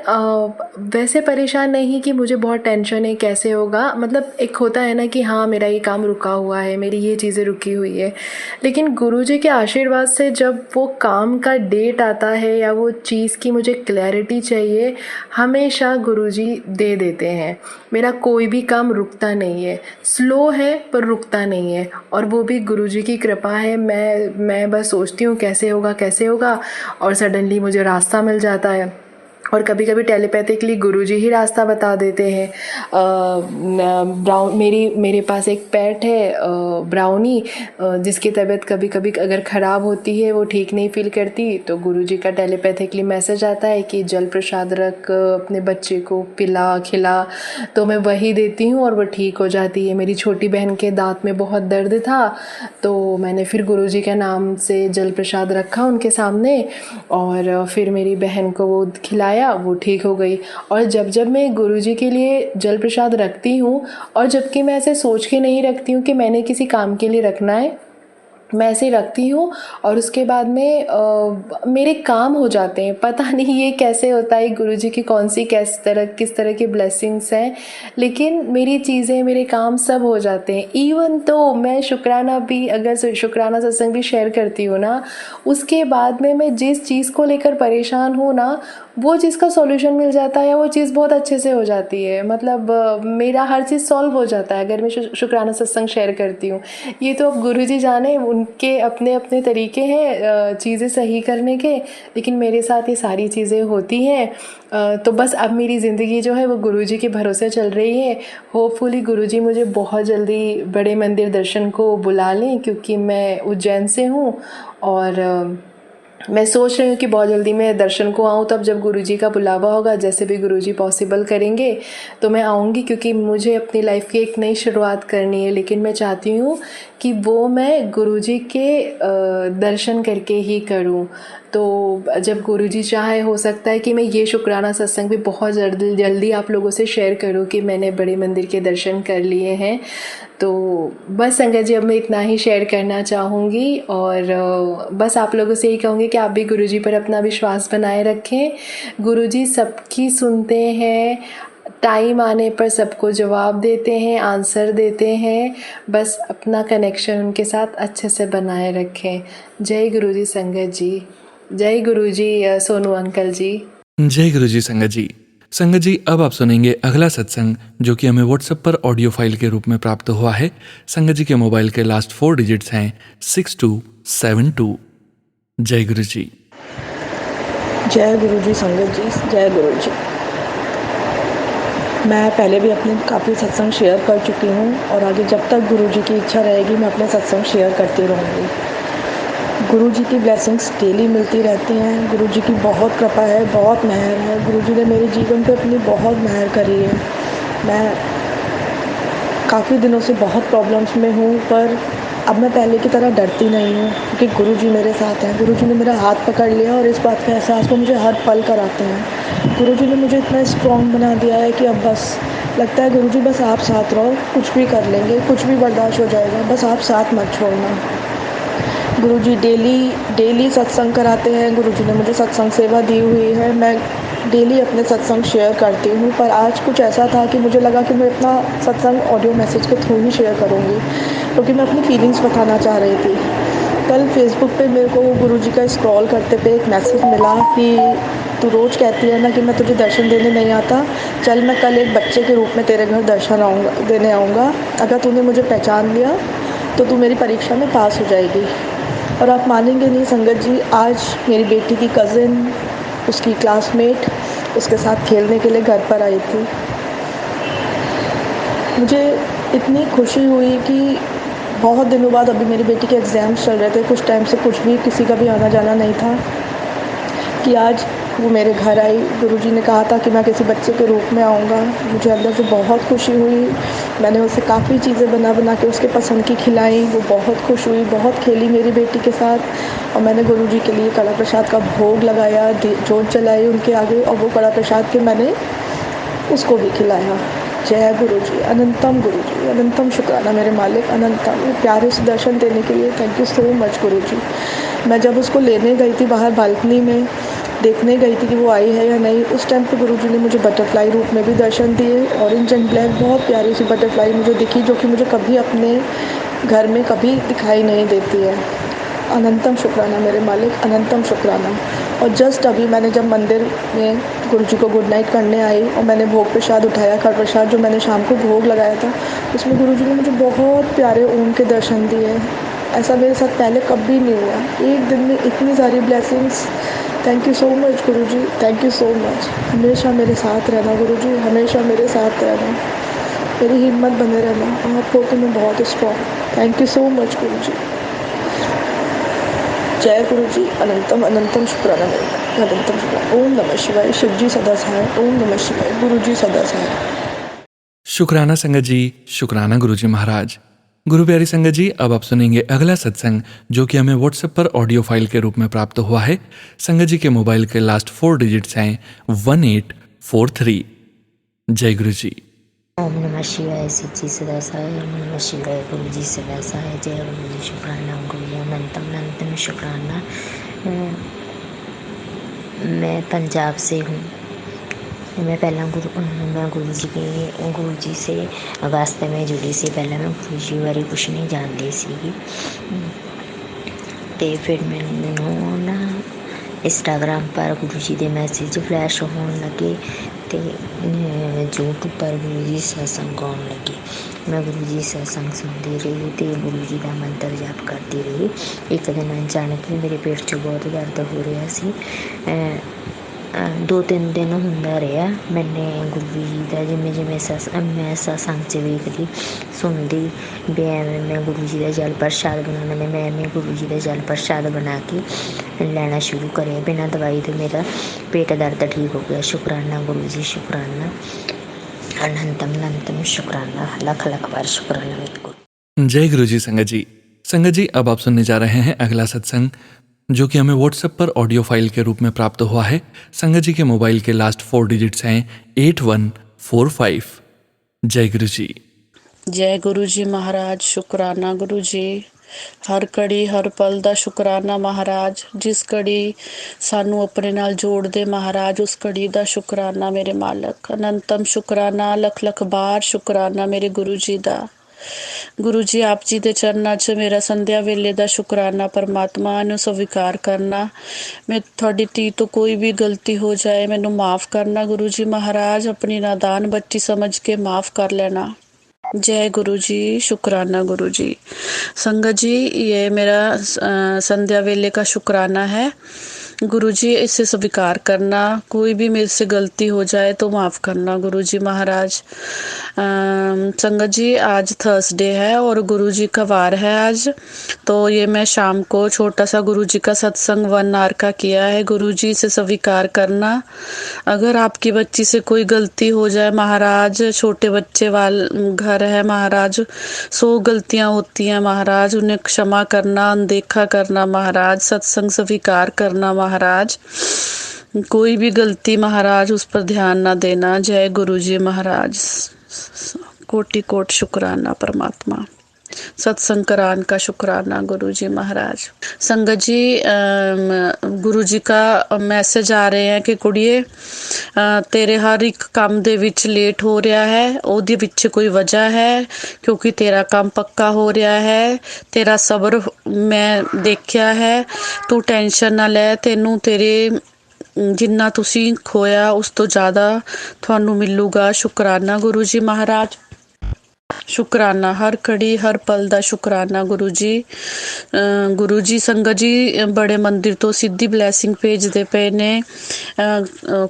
वैसे परेशान नहीं कि मुझे बहुत टेंशन है कैसे होगा। मतलब एक होता है ना कि हाँ मेरा ये काम रुका हुआ है, मेरी ये चीज़ें रुकी हुई है, लेकिन गुरुजी के आशीर्वाद से जब वो काम का डेट आता है या वो चीज़ की मुझे क्लैरिटी चाहिए, हमेशा गुरुजी दे देते हैं। मेरा कोई भी काम रुकता नहीं है, स्लो है पर रुकता नहीं है, और वो भी गुरुजी की कृपा है। मैं बस सोचती हूँ कैसे होगा और सडनली मुझे रास्ता मिल जाता है। और कभी कभी टेलीपैथिकली गुरुजी ही रास्ता बता देते हैं। मेरे पास एक पेट है ब्राउनी, जिसकी तबीयत कभी कभी अगर ख़राब होती है, वो ठीक नहीं फील करती, तो गुरुजी का टेलीपैथिकली मैसेज आता है कि जल प्रसाद रख, अपने बच्चे को पिला खिला, तो मैं वही देती हूँ और वो ठीक हो जाती है। मेरी छोटी बहन के दांत में बहुत दर्द था, तो मैंने फिर गुरुजी के नाम से जल प्रसाद रखा उनके सामने, और फिर मेरी बहन को वो खिलाया, वो ठीक हो गई। और जब मैं गुरुजी के लिए जल प्रसाद रखती हूँ, और जबकि मैं ऐसे सोच के नहीं रखती हूँ कि मैंने किसी काम के लिए रखना है, मैं ऐसे रखती हूँ और उसके बाद में मेरे काम हो जाते हैं। पता नहीं ये कैसे होता है, गुरुजी की किस तरह की ब्लेसिंग्स हैं, लेकिन मेरी चीज़ें, मेरे काम सब हो जाते हैं। इवन तो मैं शुक्राना भी, अगर शुक्राना सत्संग भी शेयर करती हूँ ना, उसके बाद में मैं जिस चीज़ को लेकर परेशान हूँ ना, वो चीज़ का सॉल्यूशन मिल जाता है, वो चीज़ बहुत अच्छे से हो जाती है। मतलब मेरा हर चीज़ सॉल्व हो जाता है अगर मैं शुक्राना सत्संग शेयर करती हूँ। ये तो अब गुरुजी जाने, उनके अपने अपने तरीके हैं चीज़ें सही करने के, लेकिन मेरे साथ ये सारी चीज़ें होती हैं। तो बस अब मेरी ज़िंदगी जो है वो गुरुजी के भरोसे चल रही है। होपफुली गुरुजी मुझे बहुत जल्दी बड़े मंदिर दर्शन को बुला लें, क्योंकि मैं उज्जैन से हूँ और मैं सोच रही हूँ कि बहुत जल्दी मैं दर्शन को आऊँ। तब जब गुरुजी का बुलावा होगा, जैसे भी गुरुजी पॉसिबल करेंगे तो मैं आऊँगी, क्योंकि मुझे अपनी लाइफ की एक नई शुरुआत करनी है। लेकिन मैं चाहती हूँ कि वो मैं गुरुजी के दर्शन करके ही करूँ। तो जब गुरुजी चाहे, हो सकता है कि मैं ये शुक्राना सत्संग भी बहुत जल्दी आप लोगों से शेयर करूँ कि मैंने बड़े मंदिर के दर्शन कर लिए हैं। तो बस संगत जी, अब मैं इतना ही शेयर करना चाहूँगी और बस आप लोगों से यही कहूँगी कि आप भी गुरुजी पर अपना विश्वास बनाए रखें। गुरुजी सबकी सुनते हैं, टाइम आने पर सबको जवाब देते हैं, आंसर देते हैं। बस अपना कनेक्शन उनके साथ अच्छे से बनाए रखें। जय गुरुजी संगत जी, जय गुरुजी सोनू अंकल जी। जय गुरु जी संगत जी। संगत जी, अब आप सुनेंगे अगला सत्संग जो कि हमें व्हाट्सएप पर ऑडियो फाइल के रूप में प्राप्त हुआ है। संगत जी के मोबाइल के लास्ट 4 डिजिट्स हैं 6272। जय गुरु जी। जय गुरु जी संगत जी, जय गुरु जी। मैं पहले भी अपने काफ़ी सत्संग शेयर कर चुकी हूँ और आगे जब तक गुरु जी की इच्छा रहेगी मैं अपने सत्संग शेयर करती रहूँगी। गुरु जी की ब्लेसिंग्स डेली मिलती रहती हैं। गुरु जी की बहुत कृपा है, बहुत मेहर है। गुरु जी ने मेरे जीवन पे अपनी बहुत मेहर करी है। मैं काफ़ी दिनों से बहुत प्रॉब्लम्स में हूँ, पर अब मैं पहले की तरह डरती नहीं हूँ, क्योंकि गुरु जी मेरे साथ हैं। गुरु जी ने मेरा हाथ पकड़ लिया और इस बात का एहसास वो मुझे हर पल कराते हैं। गुरु जी ने मुझे इतना स्ट्रॉन्ग बना दिया है कि अब बस लगता है गुरु जी बस आप साथ रहो, कुछ भी कर लेंगे, कुछ भी बर्दाश्त हो जाएगा, बस आप साथ मत छोड़ना। गुरु जी डेली सत्संग कराते हैं। गुरु जी ने मुझे सत्संग सेवा दी हुई है। मैं डेली अपने सत्संग शेयर करती हूँ, पर आज कुछ ऐसा था कि मुझे लगा कि मैं अपना सत्संग ऑडियो मैसेज के थ्रू ही शेयर करूँगी, क्योंकि मैं अपनी फीलिंग्स बताना चाह रही थी। कल फेसबुक पे मेरे को गुरु जी का स्क्रॉल करते पे एक मैसेज मिला कि तू रोज़ कहती है ना कि मैं तुझे दर्शन देने नहीं आता, चल मैं कल एक बच्चे के रूप में तेरे घर दर्शन देने आऊँगा। अगर तूने मुझे पहचान लिया तो तू मेरी परीक्षा में पास हो जाएगी। और आप मानेंगे नहीं संगत जी, आज मेरी बेटी की कज़िन, उसकी क्लासमेट उसके साथ खेलने के लिए घर पर आई थी। मुझे इतनी खुशी हुई कि बहुत दिनों बाद, अभी मेरी बेटी के एग्ज़ाम्स चल रहे थे, कुछ टाइम से कुछ भी किसी का भी आना जाना नहीं था, कि आज वो मेरे घर आई। गुरुजी ने कहा था कि मैं किसी बच्चे के रूप में आऊँगा। मुझे अंदर से बहुत खुशी हुई। मैंने उसे काफ़ी चीज़ें बना के उसके पसंद की खिलाई। वो बहुत खुश हुई, बहुत खेली मेरी बेटी के साथ। और मैंने गुरुजी के लिए कड़ा प्रसाद का भोग लगाया, जोत जलाई उनके आगे, और वो कड़ा प्रसाद के मैंने उसको भी खिलाया। जय गुरु जी, अनंतम गुरु जी, अनंतम शुक्राना मेरे मालिक, अनंतम प्यारे से दर्शन देने के लिए थैंक यू सो मच गुरु जी। मैं जब उसको लेने गई थी बाहर बालकनी में, देखने गई थी कि वो आई है या नहीं, उस टाइम पे गुरु जी ने मुझे बटरफ्लाई रूप में भी दर्शन दिए। ऑरेंज एंड ब्लैक बहुत प्यारी सी बटरफ्लाई मुझे दिखी, जो कि मुझे कभी अपने घर में कभी दिखाई नहीं देती है। अनंतम शुक्राना मेरे मालिक, अनंतम शुक्राना। और जस्ट अभी मैंने जब मंदिर में गुरुजी को गुड नाइट करने आई और मैंने भोग प्रसाद उठाया, खड़ प्रसाद जो मैंने शाम को भोग लगाया था, उसमें गुरुजी ने मुझे बहुत प्यारे ओम के दर्शन दिए। ऐसा मेरे साथ पहले कभी नहीं हुआ। एक दिन में इतनी सारी blessings. Thank you so much Guruji, thank you so much. हमेशा मेरे साथ रहना गुरुजी, हमेशा मेरे साथ रहना, मेरी हिम्मत बने रहना। आप हो तो मैं बहुत strong. Thank you so much Guruji. जय गुरु जी, अनंतम अनंतम शुक्राना, अनंतम शुक्राना। ओम नमः शिवाय, शिव जी सदा सहाय। ओम नमः शिवाय, गुरु जी सदा सहाय। शुक्राना संगत जी, शुक्राना गुरु जी महाराज। गुरु प्यारी संगत जी, अब आप सुनेंगे अगला सत्संग जो कि हमें व्हाट्सएप पर ऑडियो फाइल के रूप में प्राप्त हुआ है। संगत जी के मोबाइल के लास्ट 4 डिजिट्स हैं 1843। जय गुरु जी। ओम नमः शिवाय, शिव जी सदा सहाय। ओम नमः शिवाय, गुरु जी सदा सहाय। जय गुरु जी, शुक्राना गुरु जी, अनंतम अनंतम शुक्राना। मैं पंजाब से हूँ। मैं गुरु जी से वास्ते में जुड़ी सी। पहले मैं गुरु जी बारे कुछ नहीं जानती सी, ਤੇ ਫਿਰ ਮੈਨੂੰ ਨਾ इंस्टाग्राम पर गुरु जी के मैसेज फ्लैश होने लगे तो यूट्यूब पर गुरु जी सत्संग आउण लगे। मैं गुरु जी सत्संग सुनती रही तो गुरु जी का मंत्र जाप करती रही। एक दिन अचानक ही मेरे पेट 'ਚ बहुत दर्द हो रहा सी। 2-3 दिन ਹੁੰਦਾ ਰਿਹਾ। मैंने गुरु जी का जिमें जिमें मैं सत्संग 'ਚ ਵੇਖਦੀ सुनती भी एवं मैं गुरु जी का जल प्रसाद बनाना मैं गुरु जी का जल प्रसाद बना के लेना शुरू करे बिना दवाई तो मेरा पेट दर्द ठीक हो गया। शुक्राना गुरु जी, शुक्राना अनंतम अनंतम, शुक्राना लख लख बार शुक्राना मेरे गुरु। जय गुरु जी। संगत जी अब आप सुनने जा रहे हैं अगला सत्संग जो कि हमें व्हाट्सएप पर ऑडियो फाइल के रूप में प्राप्त हुआ है। संगत जी के मोबाइल के लास्ट 4 डिजिट्स हैं 8145। जय गुरु जी। जय गुरु जी महाराज, शुक्राना गुरु जी। हर घड़ी हर पल दा शुक्राना महाराज। जिस घड़ी सानू अपने नाल जोड़ दे महाराज उस घड़ी दा शुक्राना मेरे मालक। अनंतम शुक्राना लख लख बार शुक्राना मेरे गुरु जी दा। गुरु जी आप जी दे चरनां 'ਚ मेरा संध्या वेले दा शुक्राना। परमात्मा ਨੂੰ स्वीकार करना। मैं थोड़ी धी तो कोई भी गलती हो जाए मैनू माफ़ करना गुरु जी महाराज। अपनी नादान बच्ची समझ के माफ़ कर लेना। जय गुरु जी, शुक्राना गुरु जी। संगत जी ये मेरा संध्या वेले का शुक्राना है। गुरु जी इसे स्वीकार करना। कोई भी मेरे से गलती हो जाए तो माफ़ करना गुरु जी महाराज। संगत जी आज थर्सडे है और गुरु जी का वार है आज। तो ये मैं शाम को छोटा सा गुरु जी का सत्संग 1 आवर का किया है। गुरु जी से स्वीकार करना। अगर आपकी बच्ची से कोई गलती हो जाए महाराज, छोटे बच्चे वाल घर है महाराज, 100 गलतियाँ होती हैं महाराज, उन्हें क्षमा करना, अनदेखा करना महाराज, सत्संग स्वीकार करना महाराज। कोई भी गलती महाराज उस पर ध्यान ना देना। जय गुरु जी महाराज। कोटि कोट शुक्राना परमात्मा। सत्संग करान का शुक्राना गुरु जी महाराज। संगत जी गुरु जी का मैसेज आ रहे हैं कि कुड़िए तेरे हर एक काम दे विच लेट हो रहा है, ਉਹਦੇ ਪਿੱਛੇ कोई वजह है क्योंकि तेरा काम पक्का हो रहा है। तेरा सब्र मैं देखिया है। तू टेंशन ना ले। तेनू तेरे जिन्ना तुसी खोया उस तो ज़्यादा थानू मिलूगा। शुक्राना गुरु जी महाराज। शुक्राना हर घड़ी हर पल दा शुक्राना गुरु जी। गुरु जी संगत जी बड़े मंदिर तो सीधी ब्लैसिंग भेजते पे ने।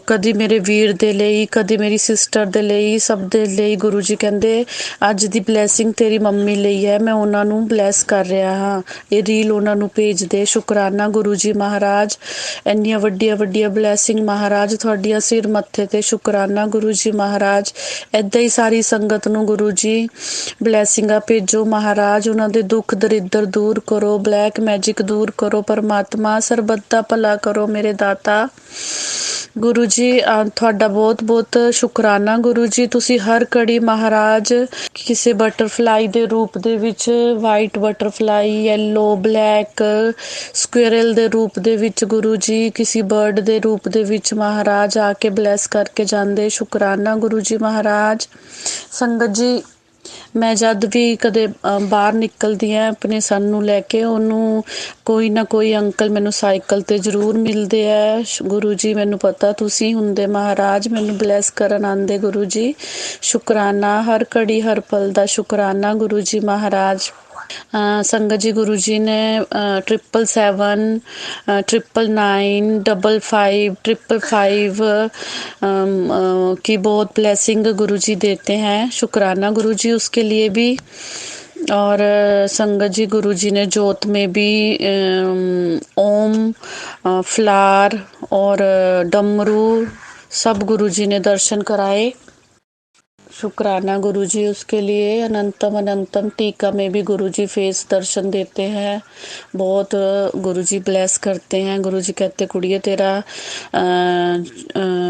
कदी मेरे वीर दे लई, कदी मेरी सिस्टर दे लई, सब दे लई। गुरु जी कहंदे अज दी ब्लैसिंग तेरी मम्मी लई है, मैं उन्हां नू ब्लैस कर रहा हाँ। ये रील उन्हां नू भेज दे। शुक्राना गुरु जी महाराज। इन्नियां वड्डियां वड्डियां ब्लैसिंग महाराज तुहाडियां सिर मत्थे ते। शुक्राना गुरु जी महाराज। इदां ही सारी संगत नू गुरु जी ब्लैसिंगा भेजो महाराज। उन्हां दे दुख दरिद्र दूर करो, ब्लैक मैजिक दूर करो परमात्मा। सरबत दा भला करो मेरे दाता। गुरु जी तुहाडा बहुत बहुत शुक्राना गुरु जी। तुसी हर घड़ी महाराज किसी बटरफ्लाई दे रूप दे विच, white butterfly, yellow, black, squirrel दे रूप दे विच गुरु जी, किसी बर्ड दे रूप दे विच महाराज आके ब्लैस करके जांदे। शुक्राना गुरु जी महाराज। संगत जी मैं जद भी कदे बाहर निकलदी हैं अपने सन नू लैके, ਉਹਨੂੰ कोई ना कोई अंकल मैनू साइकिल ते जरूर मिलते है। गुरु जी मैनू पता तुसी हुंदे महाराज, मैनू ब्लैस करन आंदे गुरु जी। शुक्राना हर घड़ी हर पल दा शुक्राना गुरु जी महाराज। संगत जी गुरु जी ने 777, 999, 55, 555 की बहुत ब्लेसिंग गुरु जी देते हैं। शुक्राना गुरु जी उसके लिए भी। और संगत जी गुरु जी ने जोत में भी ओम, फ्लार और डमरू सब गुरु जी ने दर्शन कराए। शुक्राना गुरु जी उसके लिए। अनंतम अनंतम टीका में भी गुरु जी फेस दर्शन देते हैं। बहुत गुरु जी ब्लेस करते हैं। गुरु जी कहते कुड़िए तेरा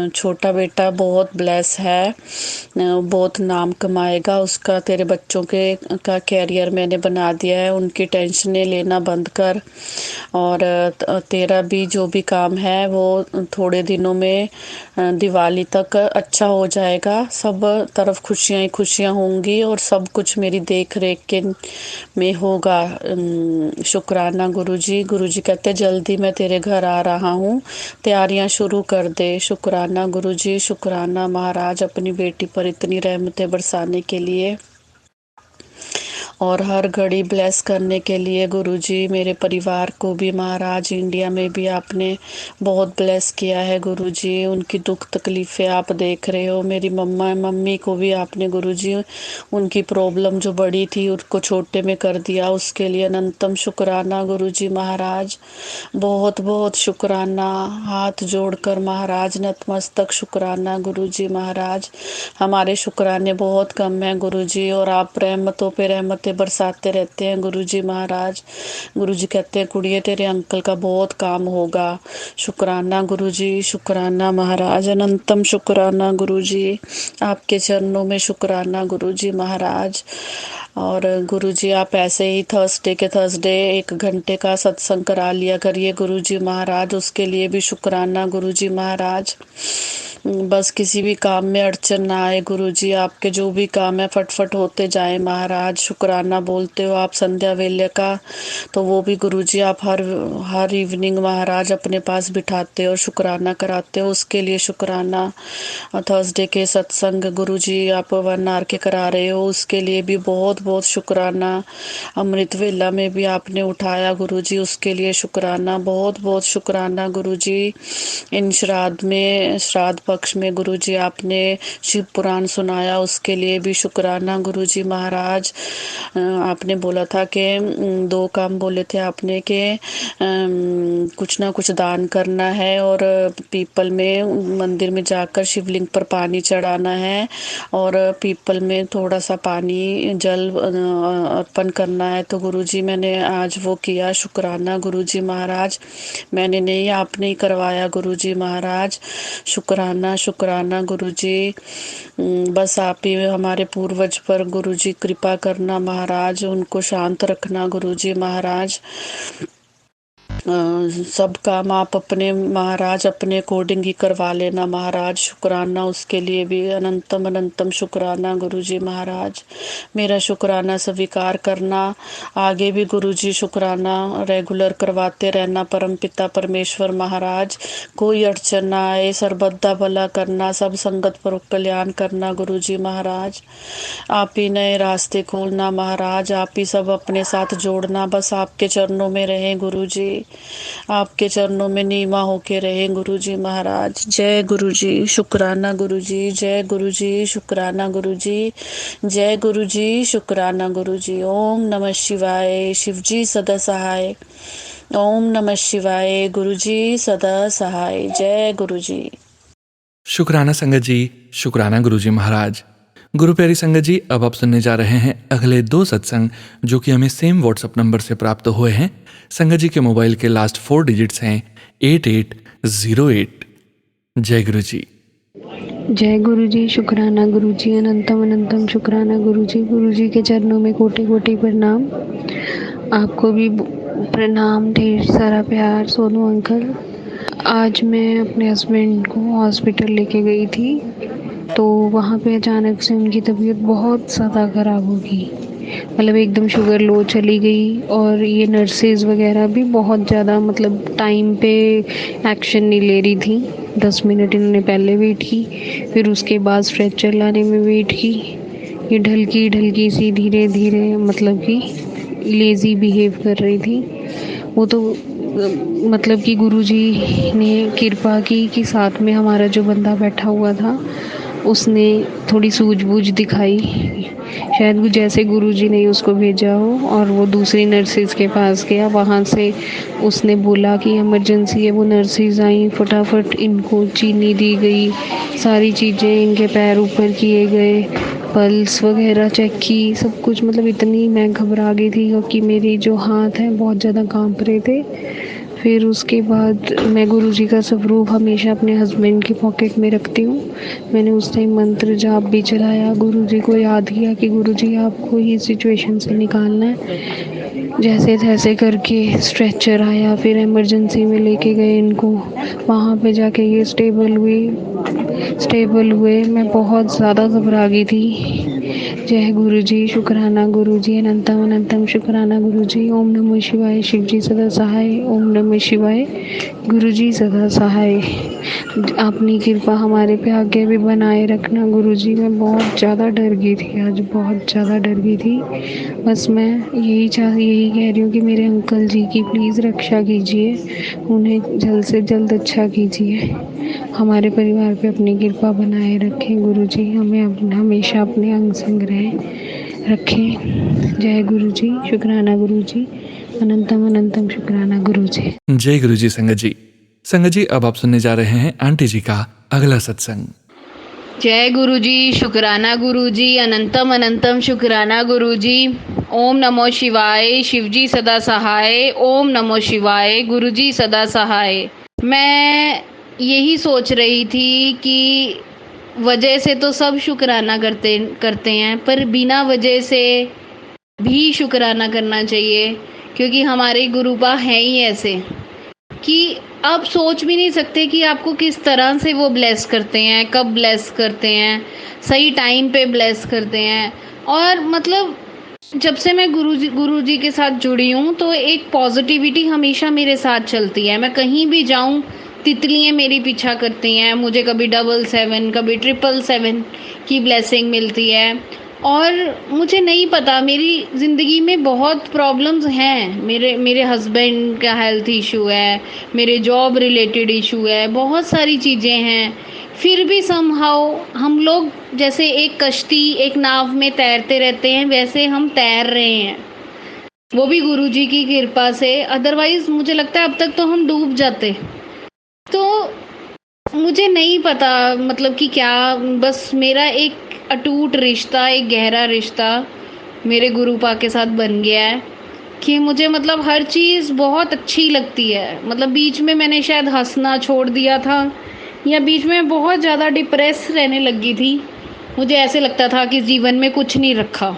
छोटा बेटा बहुत ब्लेस है, बहुत नाम कमाएगा उसका। तेरे बच्चों के का कैरियर मैंने बना दिया है, उनकी टेंशनें लेना बंद कर। और तेरा भी जो भी काम है वो थोड़े दिनों में दिवाली तक अच्छा हो जाएगा। सब तरफ तरफ खुशियाँ ही खुशियाँ होंगी और सब कुछ मेरी देख रेख के में होगा। शुक्राना गुरुजी। गुरुजी कहते जल्दी मैं तेरे घर आ रहा हूँ, तैयारियां शुरू कर दे। शुक्राना गुरुजी, शुक्राना महाराज अपनी बेटी पर इतनी रहमतें बरसाने के लिए और हर घड़ी ब्लेस करने के लिए। गुरुजी मेरे परिवार को भी महाराज, इंडिया में भी आपने बहुत ब्लेस किया है गुरुजी। उनकी दुख तकलीफ़ें आप देख रहे हो। मेरी मम्मी को भी आपने गुरुजी उनकी प्रॉब्लम जो बड़ी थी उसको छोटे में कर दिया, उसके लिए अनंतम शुक्राना गुरुजी महाराज। बहुत बहुत शुक्राना, हाथ जोड़कर महाराज नतमस्तक शुक्राना गुरुजी महाराज। हमारे शुक्राने बहुत कम हैं गुरुजी और आप रहमतों पे रहमतें बरसाते रहते हैं गुरुजी महाराज। गुरुजी कहते हैं कुड़िए तेरे अंकल का बहुत काम होगा। शुक्राना गुरुजी, शुक्राना महाराज, अनंतम शुक्राना गुरुजी। आपके चरणों में शुक्राना गुरुजी महाराज। और गुरुजी आप ऐसे ही थर्सडे 1 घंटे का सत्संग करा लिया करिए गुरुजी महाराज, उसके लिए भी शुक्राना गुरुजी महाराज। बस किसी भी काम में अड़चन ना आए गुरुजी, आपके जो भी काम है फटफट होते जाए महाराज। शुक्राना बोलते हो आप संध्या वेले का, तो वो भी गुरुजी आप हर इवनिंग महाराज अपने पास बिठाते हो, शुक्राना कराते हो, उसके लिए शुक्राना। थर्सडे के सत्संग गुरुजी आप 1 आवर के करा रहे हो, उसके लिए भी बहुत बहुत शुक्राना। अमृत वेला में भी आपने उठाया गुरुजी, उसके लिए शुक्राना, बहुत बहुत शुक्राना गुरुजी। इन श्राद्ध पक्ष में गुरुजी आपने शिव पुराण सुनाया, उसके लिए भी शुक्राना गुरुजी महाराज। आपने बोला था कि 2 काम बोले थे आपने कि कुछ ना कुछ दान करना है और पीपल में मंदिर में जाकर शिवलिंग पर पानी चढ़ाना है और पीपल में थोड़ा सा पानी जल अर्पण करना है। तो गुरुजी मैंने आज वो किया, शुक्राना गुरुजी महाराज। मैंने नहीं, आपने ही करवाया गुरुजी महाराज। शुक्राना शुक्राना गुरुजी। बस आप ही हमारे पूर्वज पर गुरुजी कृपा करना महाराज, उनको शांत रखना गुरुजी महाराज। सब काम आप अपने महाराज अपने अकॉर्डिंग ही करवा लेना महाराज। शुक्राना उसके लिए भी अनंतम अनंतम शुक्राना गुरुजी महाराज। मेरा शुक्राना स्वीकार करना, आगे भी गुरुजी शुक्राना रेगुलर करवाते रहना परमपिता परमेश्वर महाराज। कोई अड़चन ना आए, सर्वदा भला करना, सब संगत पर कल्याण करना गुरुजी महाराज। आप ही नए रास्ते खोलना महाराज, आप ही सब अपने साथ जोड़ना, बस आपके चरणों में रहें गुरुजी, आपके चरणों में नीमा होके रहे गुरुजी महाराज। जय गुरुजी, शुक्राना गुरुजी, जय गुरुजी, शुक्राना गुरुजी, जय गुरुजी, शुक्राना गुरुजी। ओम नमः शिवाय, शिवजी सदा सहाय। ओम नमः शिवाय, गुरुजी सदा सहाय। जय गुरुजी। शुक्राना संगत जी, शुक्राना गुरुजी महाराज। गुरु प्यारी संगत जी, अब आप सुनने जा रहे हैं अगले 2 सत्संग जो कि हमें सेम व्हाट्सएप नंबर से प्राप्त हुए हैं। संगत जी के मोबाइल के लास्ट 4 डिजिट्स हैं 8808। जय गुरु जी। जय गुरु जी, शुक्राना गुरु जी, अनंतम अनंतम शुक्राना गुरु जी। गुरु जी के चरणों में कोटि कोटि प्रणाम। आपको भी प्रणाम, ढेर सारा प्यार सोनू अंकल। आज मैं अपने हस्बैंड को हॉस्पिटल लेके गई थी, तो वहाँ पे अचानक से उनकी तबीयत बहुत ज़्यादा ख़राब हो गई। मतलब एकदम शुगर लो चली गई और ये नर्सेज वगैरह भी बहुत ज़्यादा मतलब टाइम पे एक्शन नहीं ले रही थी। 10 मिनट इन्होंने पहले वेट की, फिर उसके बाद स्ट्रेचर लाने में वेट की। ये ढलकी सी धीरे धीरे मतलब कि लेज़ी बिहेव कर रही थी। वो तो मतलब कि गुरुजी ने कृपा की कि साथ में हमारा जो बंदा बैठा हुआ था उसने थोड़ी सूझबूझ दिखाई, शायद जैसे गुरुजी ने उसको भेजा हो। और वो दूसरी नर्सेज के पास गया, वहाँ से उसने बोला कि इमरजेंसी है। वो नर्सेज आई, फटाफट इनको चीनी दी गई, सारी चीज़ें इनके पैर ऊपर किए गए, पल्स वगैरह चेक की, सब कुछ। मतलब इतनी मैं घबरा गई थी क्योंकि मेरी जो हाथ हैं बहुत ज़्यादा कांप रहे थे। फिर उसके बाद मैं गुरुजी का स्वरूप हमेशा अपने हस्बैंड की पॉकेट में रखती हूँ। मैंने उस टाइम मंत्र जाप भी चलाया, गुरुजी को याद किया कि गुरुजी आपको ही सिचुएशन से निकालना है। जैसे तैसे करके स्ट्रेचर आया, फिर इमरजेंसी में लेके गए इनको। वहाँ पे जाके ये स्टेबल हुए। मैं बहुत ज़्यादा घबरा गई थी। जय गुरुजी, शुक्राना गुरुजी, अनंतम अनंतम शुक्राना गुरुजी। ओम नमः शिवाय, शिवजी सदा सहाय। ओम नमः शिवाय, गुरुजी सदा सहाय। अपनी कृपा हमारे पे आगे भी बनाए रखना गुरुजी। मैं बहुत ज़्यादा डर गई थी, आज बहुत ज़्यादा डर गई थी। बस मैं यही कह रही हूँ कि मेरे अंकल जी की प्लीज़ रक्षा कीजिए, उन्हें जल्द से जल्द अच्छा कीजिए। हमारे परिवार पे अपनी कृपा बनाए रखें गुरुजी, हमें हमेशा अपने अंग संग रखें। जय गुरुजी, शुक्राना गुरुजी, अनंतम अनंतम शुक्राना गुरुजी। जय गुरु जी संगत जी। संगत जी, अब आप सुनने जा रहे हैं आंटी जी का अगला सत्संग। जय गुरुजी, शुक्राना गुरुजी, अनंतम अनंतम शुक्राना गुरुजी। ओम नमो शिवाय, शिवजी सदा सहाय। ओम नमो शिवाय, गुरुजी सदा सहाय। मैं यही सोच रही थी कि वजह से तो सब शुक्राना करते हैं, पर बिना वजह से भी शुक्राना करना चाहिए, क्योंकि हमारे गुरुपा हैं ही ऐसे कि आप सोच भी नहीं सकते कि आपको किस तरह से वो ब्लेस करते हैं, कब ब्लेस करते हैं, सही टाइम पे ब्लेस करते हैं। और मतलब जब से मैं गुरुजी के साथ जुड़ी हूँ तो एक पॉजिटिविटी हमेशा मेरे साथ चलती है। मैं कहीं भी जाऊँ, तितलियाँ मेरी पीछा करती हैं, मुझे कभी 777 कभी 777 की ब्लेसिंग मिलती है। और मुझे नहीं पता, मेरी ज़िंदगी में बहुत प्रॉब्लम्स हैं। मेरे हस्बैंड का हेल्थ इशू है, मेरे जॉब रिलेटेड इशू है, बहुत सारी चीज़ें हैं। फिर भी समहाउ हम लोग जैसे एक कश्ती, एक नाव में तैरते रहते हैं, वैसे हम तैर रहे हैं, वो भी गुरुजी की कृपा से। अदरवाइज़ मुझे लगता है अब तक तो हम डूब जाते। तो मुझे नहीं पता मतलब कि क्या, बस मेरा एक अटूट रिश्ता, एक गहरा रिश्ता मेरे गुरुपा के साथ बन गया है कि मुझे मतलब हर चीज़ बहुत अच्छी लगती है। मतलब बीच में मैंने शायद हंसना छोड़ दिया था, या बीच में बहुत ज़्यादा डिप्रेस रहने लगी थी। मुझे ऐसे लगता था कि जीवन में कुछ नहीं रखा,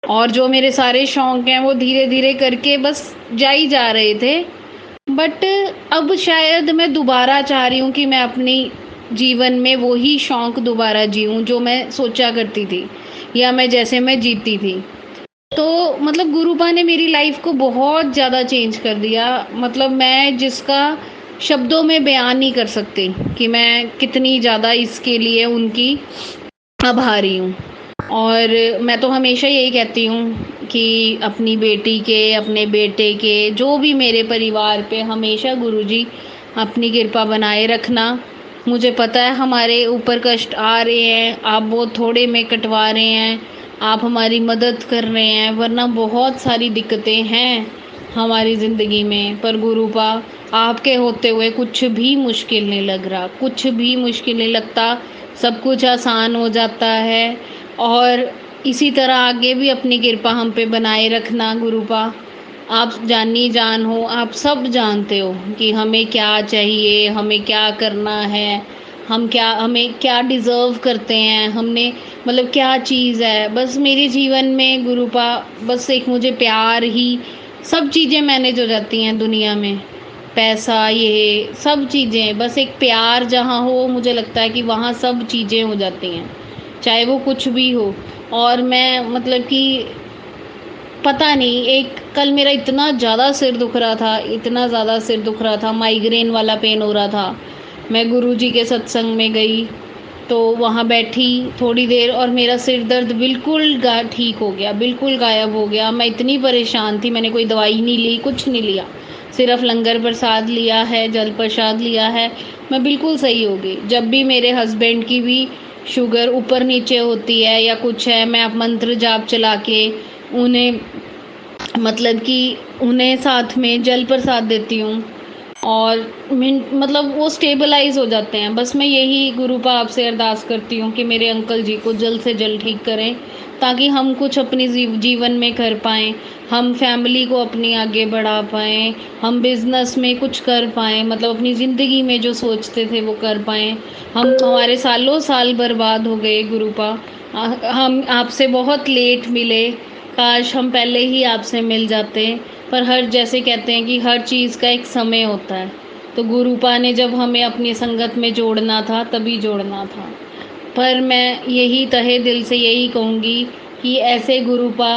और जो मेरे सारे शौक़ हैं वो धीरे धीरे करके बस जा ही जा रहे थे। बट अब शायद मैं दोबारा चाह रही हूँ कि मैं अपनी जीवन में वही शौक़ दोबारा जीऊँ जो मैं सोचा करती थी, या मैं जीती थी। तो मतलब गुरुपा ने मेरी लाइफ को बहुत ज़्यादा चेंज कर दिया। मतलब मैं जिसका शब्दों में बयान नहीं कर सकती कि मैं कितनी ज़्यादा इसके लिए उनकी आभारी हूँ। और मैं तो हमेशा यही कहती हूँ कि अपनी बेटी के, अपने बेटे के, जो भी मेरे परिवार पे हमेशा गुरुजी अपनी कृपा बनाए रखना। मुझे पता है हमारे ऊपर कष्ट आ रहे हैं, आप बहुत थोड़े में कटवा रहे हैं, आप हमारी मदद कर रहे हैं, वरना बहुत सारी दिक्कतें हैं हमारी ज़िंदगी में। पर गुरुपा आपके होते हुए कुछ भी मुश्किल नहीं लग रहा, कुछ भी मुश्किल नहीं लगता, सब कुछ आसान हो जाता है। और इसी तरह आगे भी अपनी कृपा हम पे बनाए रखना गुरुपा। आप जानी जान हो, आप सब जानते हो कि हमें क्या चाहिए, हमें क्या करना है, हमें क्या डिज़र्व करते हैं, हमने मतलब क्या चीज़ है। बस मेरे जीवन में गुरुपा बस एक मुझे प्यार ही, सब चीज़ें मैनेज हो जाती हैं दुनिया में, पैसा, ये सब चीज़ें, बस एक प्यार जहाँ हो मुझे लगता है कि वहाँ सब चीज़ें हो जाती हैं, चाहे वो कुछ भी हो। और मैं मतलब कि पता नहीं, एक कल मेरा इतना ज़्यादा सिर दुख रहा था, इतना ज़्यादा सिर दुख रहा था, माइग्रेन वाला पेन हो रहा था। मैं गुरुजी के सत्संग में गई तो वहाँ बैठी थोड़ी देर और मेरा सिर दर्द बिल्कुल ठीक हो गया, बिल्कुल गायब हो गया। मैं इतनी परेशान थी, मैंने कोई दवाई नहीं ली, कुछ नहीं लिया, सिर्फ लंगर प्रसाद लिया है, जल प्रसाद लिया है, मैं बिल्कुल सही हो गई। जब भी मेरे हस्बैंड की भी शुगर ऊपर नीचे होती है या कुछ है, मैं अब मंत्र जाप चला के उन्हें मतलब कि उन्हें साथ में जल प्रसाद देती हूँ और मतलब वो स्टेबलाइज हो जाते हैं। बस मैं यही गुरुपा आपसे अरदास करती हूँ कि मेरे अंकल जी को जल्द से जल्द ठीक करें, ताकि हम कुछ अपनी जीवन में कर पाएँ। हम फैमिली को अपनी आगे बढ़ा पाएँ, हम बिज़नेस में कुछ कर पाएँ, मतलब अपनी ज़िंदगी में जो सोचते थे वो कर पाएँ। हमारे सालों साल बर्बाद हो गए गुरुपा। हम आपसे बहुत लेट मिले, काश हम पहले ही आपसे मिल जाते। पर हर जैसे कहते हैं कि हर चीज़ का एक समय होता है, तो गुरुपा ने जब हमें अपनी संगत में जोड़ना था तभी जोड़ना था। पर मैं यही तहे दिल से यही कहूँगी कि ऐसे गुरुपा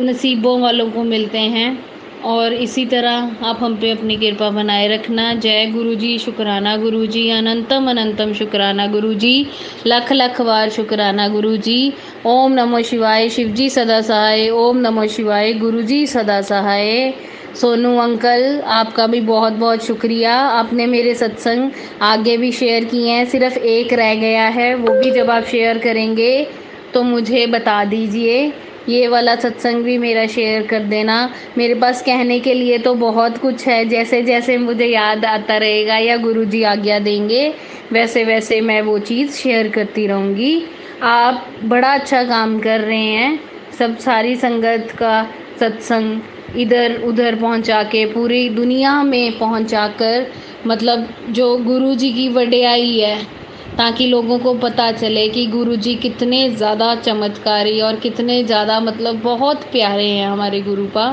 नसीबों वालों को मिलते हैं, और इसी तरह आप हम पे अपनी कृपा बनाए रखना। जय गुरुजी, शुक्राना गुरुजी, अनंतम अनंतम शुक्राना गुरुजी, लख लख बार शुक्राना गुरुजी। ओम नमो शिवाय, शिवजी सदा सहाय। ओम नमो शिवाय, गुरुजी सदा सहाय। सोनू अंकल, आपका भी बहुत बहुत शुक्रिया, आपने मेरे सत्संग आगे भी शेयर किए हैं, सिर्फ एक रह गया है, वो भी जब आप शेयर करेंगे तो मुझे बता दीजिए। ये वाला सत्संग भी मेरा शेयर कर देना। मेरे पास कहने के लिए तो बहुत कुछ है, जैसे जैसे मुझे याद आता रहेगा या गुरुजी आज्ञा देंगे वैसे वैसे मैं वो चीज़ शेयर करती रहूँगी। आप बड़ा अच्छा काम कर रहे हैं, सब सारी संगत का सत्संग इधर उधर पहुंचा के पूरी दुनिया में पहुंचा कर, मतलब जो गुरुजी की वडेयाई है, ताकि लोगों को पता चले कि गुरुजी कितने ज़्यादा चमत्कारी और कितने ज़्यादा मतलब बहुत प्यारे हैं हमारे गुरुपा।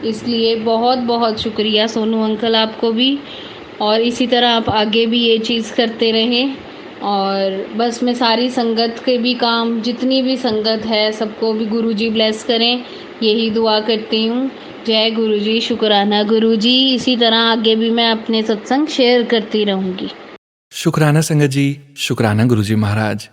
इसलिए बहुत बहुत शुक्रिया सोनू अंकल आपको भी, और इसी तरह आप आगे भी ये चीज़ करते रहें। और बस मैं सारी संगत के भी काम, जितनी भी संगत है सबको भी गुरुजी ब्लेस करें, यही दुआ करती हूँ। जय गुरुजी, शुक्राना गुरुजी। इसी तरह आगे भी मैं अपने सत्संग शेयर करती रहूँगी। शुक्राना संगत जी, शुक्राना गुरुजी महाराज।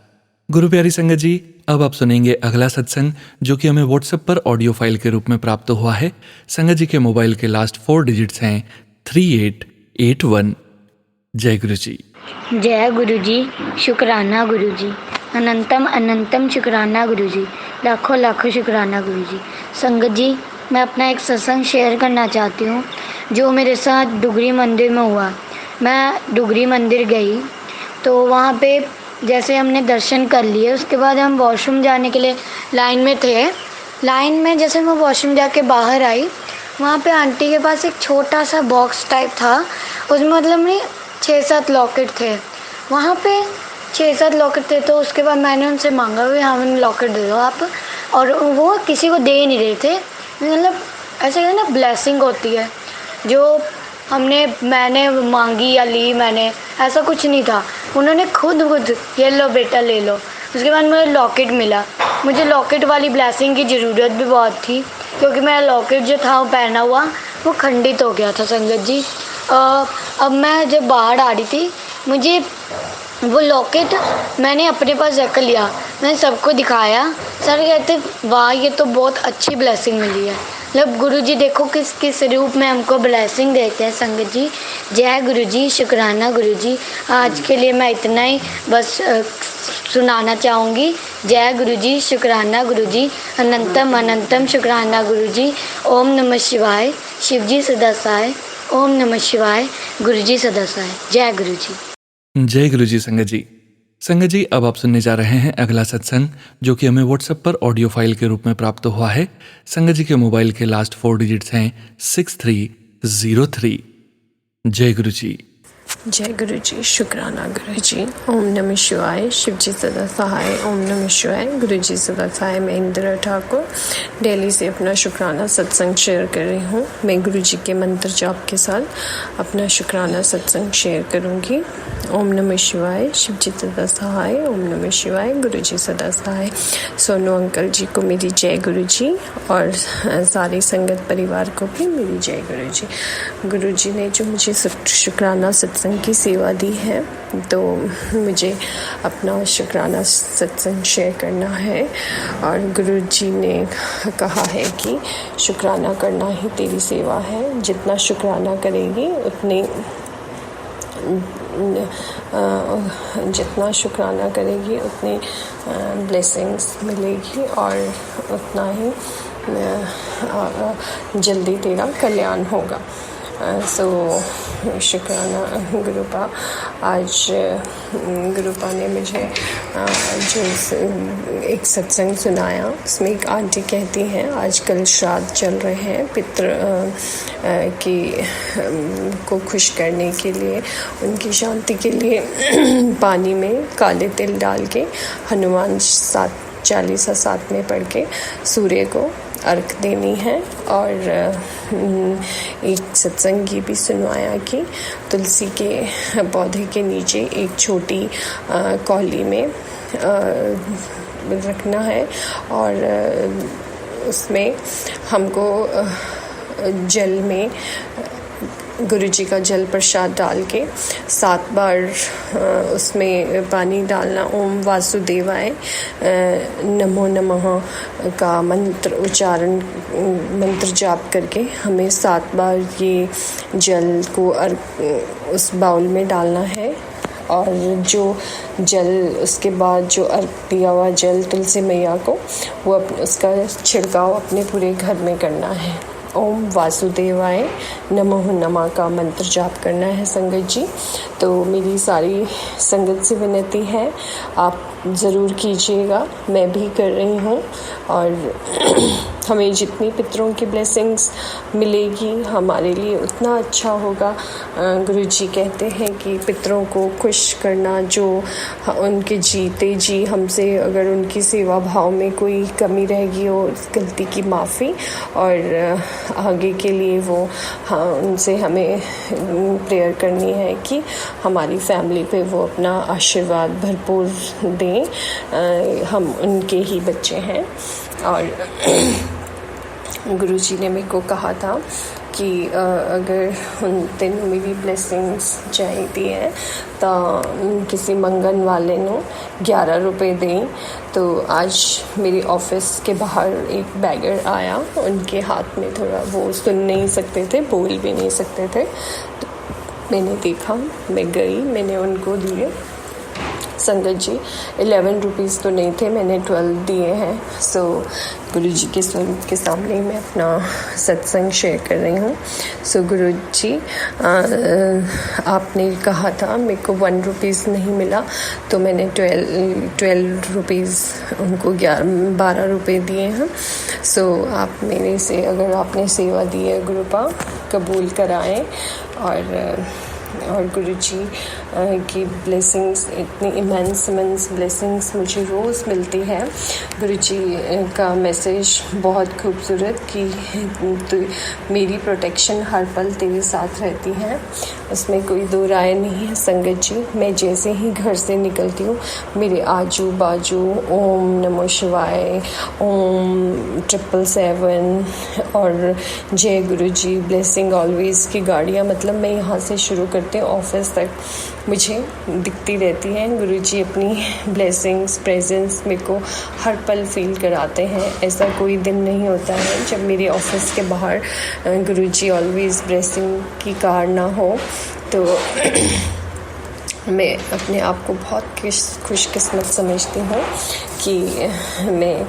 गुरु प्यारी संगत जी, अब आप सुनेंगे अगला सत्संग जो कि हमें व्हाट्सएप पर ऑडियो फाइल के रूप में प्राप्त हुआ है। संगत जी के मोबाइल के लास्ट 4 डिजिट्स हैं 3881। जय गुरु जी। जय गुरुजी, शुक्राना गुरुजी, अनंतम अनंतम शुक्राना गुरुजी, लाखों लाखों शुक्राना गुरुजी। संगत जी, मैं अपना एक सत्संग शेयर करना चाहती हूँ जो मेरे साथ डुगरी मंदिर में हुआ। मैं डुगरी मंदिर गई तो वहाँ पे जैसे हमने दर्शन कर लिए, उसके बाद हम वॉशरूम जाने के लिए लाइन में थे। लाइन में जैसे मैं वॉशरूम जाके बाहर आई, वहाँ पे आंटी के पास एक छोटा सा बॉक्स टाइप था, उसमें मतलब नहीं 6-7 लॉकेट थे। वहाँ पे 6-7 लॉकेट थे, तो उसके बाद मैंने उनसे मांगा भी हाँ मैंने लॉकेट दे दो आप, और वो किसी को दे नहीं रहे थे। मतलब ऐसे कहते ना ब्लेसिंग होती है, जो मैंने मांगी या ली, मैंने ऐसा कुछ नहीं था, उन्होंने खुद ये लो बेटा ले लो। उसके बाद मुझे लॉकेट मिला। मुझे लॉकेट वाली ब्लेसिंग की ज़रूरत भी बहुत थी, क्योंकि मेरा लॉकेट जो था वो पहना हुआ वो खंडित हो गया था संगत जी। अब मैं जब बाहर आ रही थी, मुझे वो लॉकेट मैंने अपने पास रख लिया, मैंने सबको दिखाया। सर कहते वाह ये तो बहुत अच्छी ब्लेसिंग मिली है। मतलब गुरुजी देखो किस किस रूप में हमको ब्लेसिंग देते हैं संगत जी। जय गुरुजी, शुक्राना गुरुजी। आज के लिए मैं इतना ही बस सुनाना चाहूँगी। जय गुरुजी, शुक्राना गुरुजी, अनंतम अनंतम शुक्राना गुरुजी। ओम नमः शिवाय, शिवजी सदा सहाय। ओम नमः शिवाय, गुरुजी सदा सहाय। जय गुरुजी। जय गुरुजी संगत जी। संगत जी, अब आप सुनने जा रहे हैं अगला सत्संग जो कि हमें व्हाट्सएप पर ऑडियो फाइल के रूप में प्राप्त हुआ है। संगत जी के मोबाइल के लास्ट 4 डिजिट्स हैं 6303। जय गुरु जी। जय गुरु जी, शुक्राना गुरु जी। ओम नमः शिवाय, शिवजी सदा सहाय। ओम नमः शिवाय, गुरु जी सदा सहाय। मैं इंदिरा ठाकुर दिल्ली से अपना शुक्राना सत्संग शेयर कर रही हूँ। मैं गुरु जी के मंत्र जाप के साथ अपना शुक्राना सत्संग शेयर करूँगी। ओम नमः शिवाय, शिवजी सदा सहाय। ओम नमः शिवाय, गुरु जी सदा सहाय। सोनू अंकल जी को मेरी जय गुरु जी, और सारी संगत परिवार को भी मेरी जय गुरु जी। गुरु जी ने जो मुझे शुक्राना सत्संग की सेवा दी है, तो मुझे अपना शुक्राना सत्संग शेयर करना है। और गुरु जी ने कहा है कि शुक्राना करना ही तेरी सेवा है। जितना शुक्राना करेगी उतनी जितना शुक्राना करेगी उतनी ब्लेसिंग्स मिलेगी, और उतना ही जल्दी तेरा कल्याण होगा। सो शुक्राना गुरुपा। आज गुरुपा ने मुझे जो एक सत्संग सुनाया, उसमें एक आंटी कहती हैं आजकल श्राद्ध चल रहे हैं, पितृ को खुश करने के लिए, उनकी शांति के लिए पानी में काले तिल डाल के हनुमान 7 साथ में पढ़ के सूर्य को अर्घ देनी है। और एक सत्संगी भी सुनवाया कि तुलसी के पौधे के नीचे एक छोटी कौली में रखना है और उसमें हमको जल में गुरुजी का जल प्रसाद डाल के 7 बार उसमें पानी डालना, ओम वासुदेवाय नमो नमः का मंत्र जाप करके हमें 7 बार ये जल को उस बाउल में डालना है। और जो जल उसके बाद जो अर्घ दिया हुआ जल तुलसी मैया को, वो उसका छिड़काव अपने पूरे घर में करना है। ओम वासुदेवाय नमः नमः का मंत्र जाप करना है संगत जी। तो मेरी सारी संगत से विनती है, आप ज़रूर कीजिएगा, मैं भी कर रही हूँ। और हमें जितनी पितरों की ब्लेसिंग्स मिलेगी हमारे लिए उतना अच्छा होगा। गुरुजी कहते हैं कि पितरों को खुश करना, जो उनके जीते जी हमसे अगर उनकी सेवा भाव में कोई कमी रहेगी और गलती की माफ़ी, और आगे के लिए वो उनसे हमें प्रेयर करनी है कि हमारी फैमिली पे वो अपना आशीर्वाद भरपूर दें। हम उनके ही बच्चे हैं। और गुरुजी ने मेरे को कहा था कि अगर उन दिनों मेरी ब्लेसिंग्स चाहिए है तो किसी मंगन वाले ने 11 रुपए दें। तो आज मेरे ऑफिस के बाहर एक बैगर आया, उनके हाथ में थोड़ा, वो सुन नहीं सकते थे, बोल भी नहीं सकते थे, तो मैंने देखा, मैं गई, मैंने उनको दिए। संगत जी 11 रुपीज़ तो नहीं थे, मैंने 12 दिए हैं। सो गुरुजी के स्वरूप के सामने मैं अपना सत्संग शेयर कर रही हूँ। सो गुरुजी, आपने कहा था, मेरे को 1 रुपीज़ नहीं मिला तो मैंने 12 रुपीज़ उनको 12 रुपये दिए हैं। सो आप मेरे से, अगर आपने सेवा दी है, गुरुपा कबूल कराएं। और गुरुजी की ब्लेसिंग्स, इतनी इमेंस ब्लेसिंग्स मुझे रोज़ मिलती है। गुरुजी का मैसेज बहुत खूबसूरत कि तो मेरी प्रोटेक्शन हर पल तेरे साथ रहती है, उसमें कोई दो राय नहीं है। संगत जी, मैं जैसे ही घर से निकलती हूँ, मेरे आजू बाजू ओम नमो शिवाय, ओम 777 और जय गुरुजी, ब्लेसिंग ऑलवेज की गाड़ियाँ, मतलब मैं यहाँ से शुरू करते हैं ऑफिस तक मुझे दिखती रहती हैं। गुरुजी अपनी ब्लेसिंग्स, प्रेजेंस मेरे को हर पल फील कराते हैं। ऐसा कोई दिन नहीं होता है जब मेरे ऑफिस के बाहर गुरुजी ऑलवेज ब्लेसिंग की कार ना हो। तो मैं अपने आप को बहुत खुशकिस्मत समझती हूँ कि मैं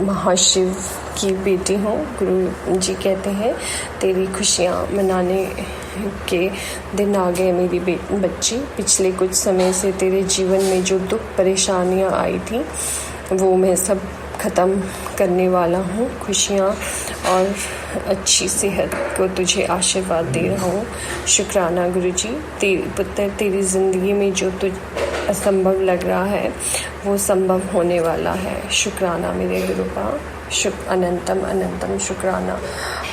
महाशिव की बेटी हूँ। गुरु जी कहते हैं तेरी खुशियाँ मनाने के दिन आ गए मेरी बच्ची। पिछले कुछ समय से तेरे जीवन में जो दुख परेशानियाँ आई थी वो मैं सब ख़त्म करने वाला हूँ। खुशियाँ और अच्छी सेहत को तुझे आशीर्वाद दे रहा हूँ। शुक्राना गुरुजी, पुत्र तेरी ज़िंदगी में जो तुझ असंभव लग रहा है वो संभव होने वाला है। शुक्राना मेरे गुरुपा, अनंतम अनंतम शुक्राना।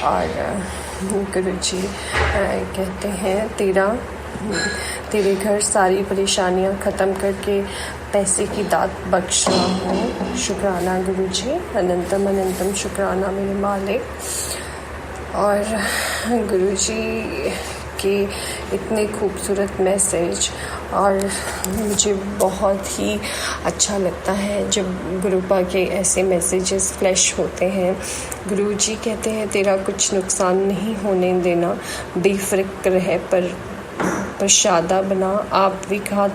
और गुरुजी कहते हैं तेरे घर सारी परेशानियां ख़त्म करके पैसे की दात बख्श रहा हूँ। शुक्राना गुरुजी, अनंतम अनंतम शुक्राना मेरे मालिक। और गुरुजी के इतने खूबसूरत मैसेज, और मुझे बहुत ही अच्छा लगता है जब गुरुपा के ऐसे मैसेजेस फ्लैश होते हैं। गुरुजी कहते हैं तेरा कुछ नुकसान नहीं होने देना, बेफिक्र रह पर प्रसादा बना। आप विघात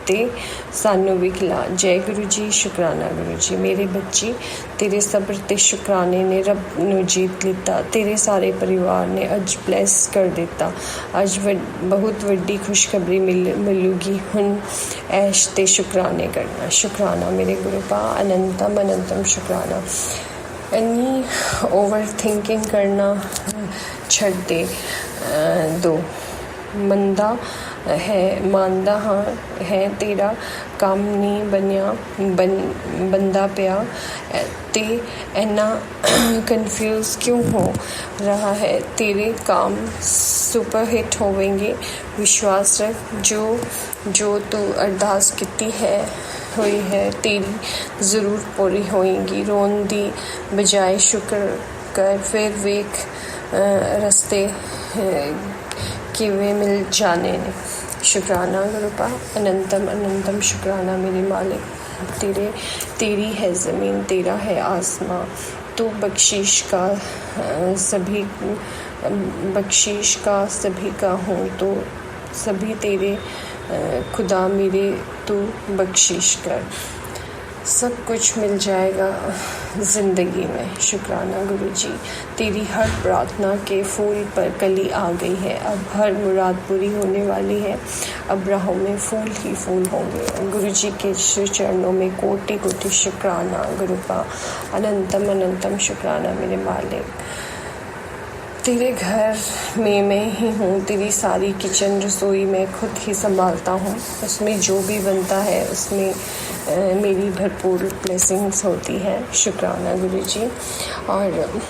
ते सानू भी खिला। जय गुरु जी, शुकराना गुरु जी। मेरे बच्चे तेरे सब्र ते शुकराने ने रब नू जीत लिता। तेरे सारे परिवार ने अज ब्लैस कर दिता। अज बहुत वड्डी खुशखबरी मिलूगी। हुण ऐश ते शुकराने करना। शुकराना मेरे गुरु पा, अनंतम अनंतम शुकराना। इन्नी ओवर थिंकिंग करना छड़ दे दो। मंदा है मानदा हाँ है तेरा काम नहीं बनया बंदा पिया ते इन्ना कंफ्यूज क्यों हो रहा है। तेरे काम सुपर हिट होवेंगे, विश्वास रख। जो तू अरदास कीती है हुई है तेरी ज़रूर पूरी होएगी। रोन दी बजाय शुक्र कर, फिर वेख रस्ते किवे मिल जाने ने। शुकराना गुरुपा, अनंतम अनंतम शुकराना मेरे मालिक। तेरी है ज़मीन, तेरा है आसमां। तू बख्शीश का सभी का हूँ, तो सभी तेरे खुदा मेरे तू बख्शीश कर। सब कुछ मिल जाएगा ज़िंदगी में। शुकराना गुरु जी। तेरी हर प्रार्थना के फूल पर कली आ गई है। अब हर मुराद पूरी होने वाली है। अब राहों में फूल ही फूल होंगे। गुरु जी के श्री चरणों में कोटि कोटि शुकराना गुरुपा, अनंतम अनंतम शुकराना मेरे मालिक। तेरे घर में मैं ही हूँ। तेरी सारी किचन रसोई मैं खुद ही संभालता हूँ। उसमें जो भी बनता है उसमें मेरी भरपूर ब्लेसिंग्स होती है। शुकराना गुरु जी। और